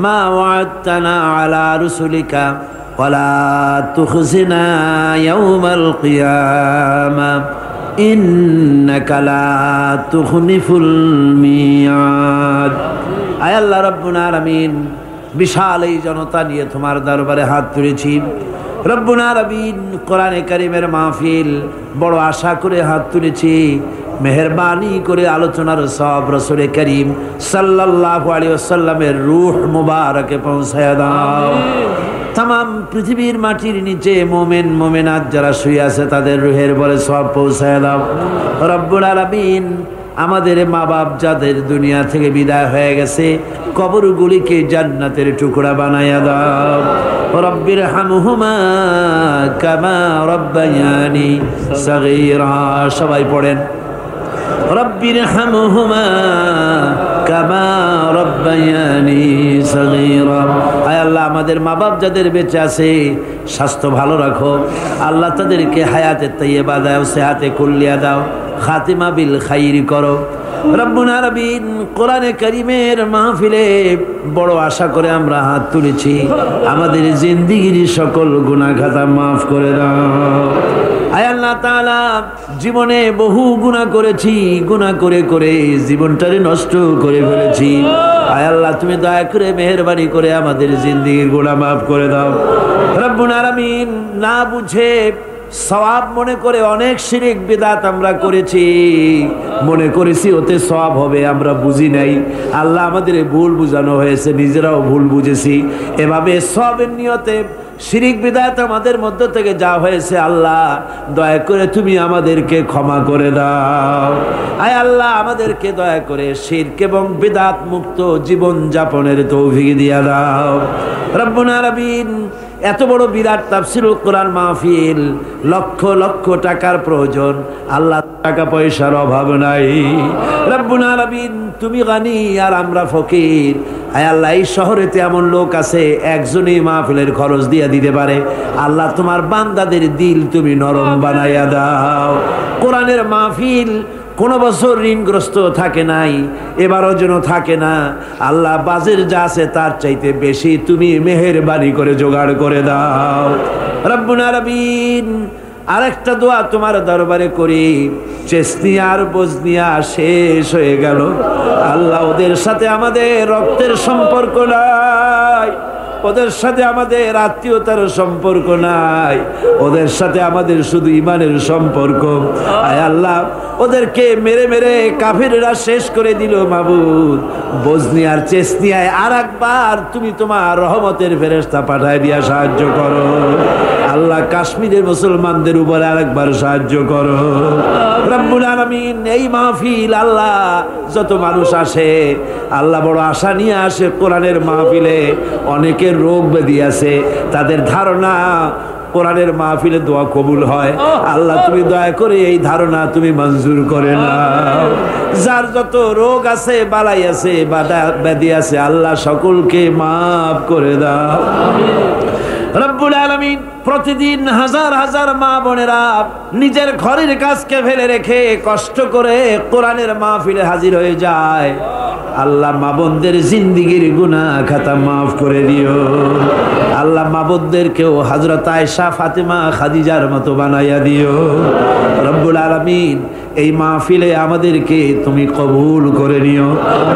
ما وعدتنا على رسلك ولا تخزنا يوم القيامة إنك لا تخلف الميعاد। আয় আল্লাহ রব্বুল আলামিন, বিশাল এই জনতা নিয়ে তোমার দরবারে হাত তুলেছি রব্বুল আলামিন। কোরআনে কারীমের মাহফিল বড় আশা করে হাত তুলেছি, মেহেরবানি করে আলোচনার সব রাসূল করিম সাল্লাল্লাহু আলাইহি ওয়াসাল্লামের রূহ মুবারকে পৌঁছায়া দাও। तमाम পৃথিবীর মাটির নিচে মুমিন মুমিনাত যারা শুয়ে আছে তাদের রূহের বলে সব পৌঁছায়া দাও রব্বুল আলামিন। আমাদের মা বাপ যাদের দুনিয়া থেকে বিদায় হয়ে গেছে, কবরগুলিকে জান্নাতের টুকরা বানায়া দাও। রব্বির হামহুমা কামা রব্বায়ানি সগীরা। সবাই পড়েন, রব্বির হামহুমা কামা রব্বায়ানি সগীরা। আয় আল্লাহ, আমাদের মা বাপ যাদের বেঁচে আছে স্বাস্থ্য ভালো রাখো আল্লাহ, তাদেরকে হায়াতে তাইয়্যিবা দাও, সেহাতে কুল্লিয়া দাও, খাতিমা বিল খাইরি করো রব্বুল আলামিন। কোরআনে কারীমের মাহফিলে বড় আশা করে আমরা হাত তুলেছি, আমাদের জিন্দেগির সকল গুনাহ খাতা মাফ করে দাও। আয় আল্লাহ তাআলা, জীবনে বহু গুনাহ করেছি, গুনাহ করে করে জীবনটারে নষ্ট করে ফেলেছি। আয় আল্লাহ, তুমি দয়া করে মেহেরবানি করে আমাদের জিন্দেগির গুনাহ মাফ করে দাও রব্বুল আলামিন। না বুঝে সওয়াব মনে করে অনেক শিরক বিদআত আমরা করেছি, মনে করেছি ওতে সওয়াব হবে, আমরা বুঝি নাই। আল্লাহ, আমাদের ভুল বুঝানো হয়েছে, নিজেরাও ভুল বুঝেছি। এভাবে সওয়াবের নিয়তে শিরক বিদআত আমাদের মধ্য থেকে যা হয়েছে আল্লাহ দয়া করে তুমি আমাদেরকে ক্ষমা করে দাও। আয় আল্লাহ, আমাদেরকে দয়া করে শিরক এবং বিদআত মুক্ত জীবন যাপনের তৌফিক দিয়া দাও রব্বুল আলামিন। এত বড় বিরাট তাফসীরুল কোরআন মাহফিল, লক্ষ লক্ষ টাকার প্রয়োজন, আল্লাহ টাকা পয়সার অভাব নাই রব্বুল আলামিন। তুমি গানি আর আমরা ফকির। আয় আল্লাহ, এই শহরেতে এমন লোক আছে একজনই মাহফিলের খরচ দিয়ে দিতে পারে। আল্লাহ, তোমার বান্দাদের দিল তুমি নরম বানাইয়া দাও। কোরআনের মাহফিল কোনো বছর ঋণগ্রস্ত থাকে নাই, এবারও যেন থাকে না। আল্লাহ, বাজের যা আছে তার চাইতে বেশি তুমি মেহেরবানি করে জোগাড় করে দাও রব্বুল আলামিন। আরেকটা দোয়া তোমার দরবারে করি, চেসনিয়া আর বজনিয়া শেষ হয়ে গেল আল্লাহ, ওদের সাথে আমাদের রক্তের সম্পর্ক নাই। ওদের সাথে আমাদের আত্মীয়তার সম্পর্ক নাই, ওদের সাথে আমাদের শুধু ইমানের সম্পর্ক। আয় আল্লাহ, ওদেরকে মেরে মেরে কাফিররা শেষ করে দিল মাবুদ। বজনিয়ার চেসনিয়ায় আর একবার তুমি তোমার রহমতের ফেরেশতা পাঠায় দিয়া সাহায্য করো আল্লাহ। কাশ্মীরের মুসলমানদের উপর আরেকবার সাহায্য করো রব্বুল আলামিন। এই মাহফিল আল্লাহ, যত মানুষ আসে আল্লাহ বড় আশা নিয়ে আসে কোরআনের মাহফিলে। অনেকের রোগ ব্যাধি আছে, তাদের ধারণা কোরআনের মাহফিলে দোয়া কবুল হয়। আল্লাহ তুমি দয়া করে এই ধারণা তুমি মঞ্জুর করে নাও। যার যত রোগ আছে, বালাই আছে, ব্যাধি আছে, আল্লাহ সকলকে মাফ করে দাও রব্বুল আলামিন। প্রতিদিন হাজার হাজার মা বোনেরা নিজের ঘরের কাজকে ফেলে রেখে কষ্ট করে কোরআনের মাহফিলে হাজির হয়ে যায়। আল্লাহ মা বোনদের জিন্দিগির গুনাহ খাতা মাফ করে দিও আল্লাহ। মা বোনদেরকেও হযরত আয়েশা, ফাতেমা, খাদিজার মতো বানাইয়া দিও রব্বুল আলামিন। এই মাহফিলে আমাদেরকে তুমি কবুল করে নিও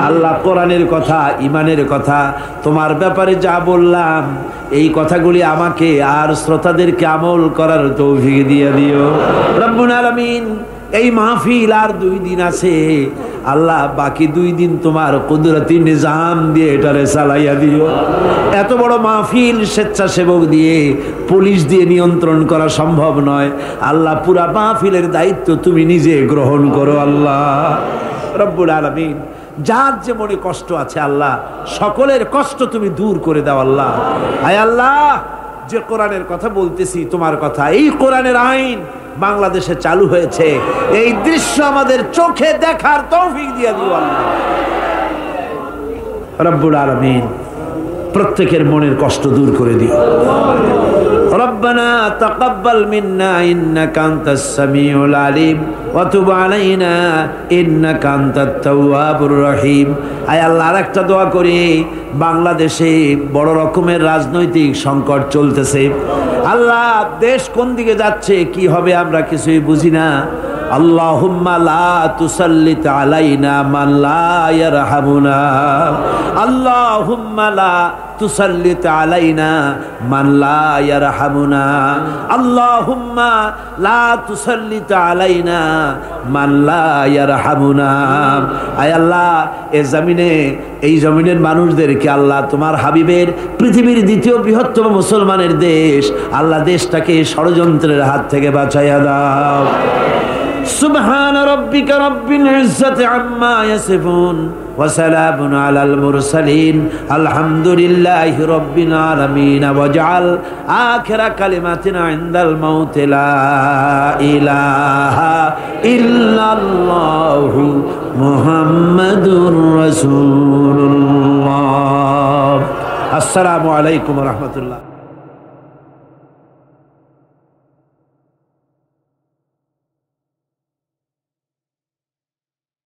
আল্লাহ। কোরআনের কথা, ইমানের কথা, তোমার ব্যাপারে যা বললাম এই কথাগুলি আমাকে আর শ্রোতাদেরকে আমল করার তৌফিক দিয়ে দিও রব্বুল আলামিন। এই মাহফিল আর 2 দিন আছে আল্লাহ, বাকি 2 দিন তোমার কুদরতি নিজাম দিয়ে এটারে চালাইয়া দিও। এত বড় মাহফিল স্বেচ্ছাসেবক দিয়ে, পুলিশ দিয়ে নিয়ন্ত্রণ করা সম্ভব নয় আল্লাহ। পুরা মাহফিলের দায়িত্ব তুমি নিজে গ্রহণ করো আল্লাহ রব্বুল আলামিন। যার যে মনে কষ্ট আছে আল্লাহ, সকলের কষ্ট তুমি দূর করে দাও আল্লাহ। আয় আল্লাহ, যে কোরআনের কথা বলতেছি তোমার কথা, এই কোরআনের আইন বাংলাদেশে চালু হয়েছে, এই দৃশ্য আমাদের চোখে দেখার তৌফিক দিয়ে দিও আল্লাহ রব্বুল আলামিন। প্রত্যেকের মনের কষ্ট দূর করে দিও রব্বানা তাকাব্বাল মিন্না ইন্নাকা আনতাস সামিউল আলিম ওয়া তুব আলাইনা ইন্নাকা আনতাত তাওয়াবুর রহিম। আয় আল্লাহ, আরেকটা দোয়া করি, বাংলাদেশে বড় রকমের রাজনৈতিক সংকট চলতেছে আল্লাহ। দেশ কোন দিকে যাচ্ছে, কি হবে আমরা কিছুই বুঝি না। আল্লাহুম্মা লা তুসাল্লিত আলাইনা মান লা ইয়ারহামুনা, আল্লাহুম্মা লা তুসাল্লিত আলাইনা মান লা ইয়ারহামুনা, আল্লাহুম্মা লা তুসাল্লিত আলাইনা মান লা ইয়ারহামুনা। আয় আল্লাহ, এই জমিনের মানুষদেরকে আল্লাহ তোমার হাবিবের পৃথিবীর দ্বিতীয় বৃহত্তম মুসলমানের দেশ আল্লাহ, দেশটাকে ষড়যন্ত্রের হাত থেকে বাঁচাইয়া দাও। সুবহান রাব্বিকা রাব্বিল ইজ্জাতি আম্মা ইয়াসিফুন ওয়া সালামুন আলাল মুরসালিন আলহামদুলিল্লাহি রাব্বিল আলামিন। ওয়াজআল আখিরা কালিমাতিনা ইনদাল মাউত লা ইলাহা ইল্লাল্লাহু মুহাম্মাদুর রাসূলুল্লাহ। আসসালামু আলাইকুম ওয়া রাহমাতুল্লাহ।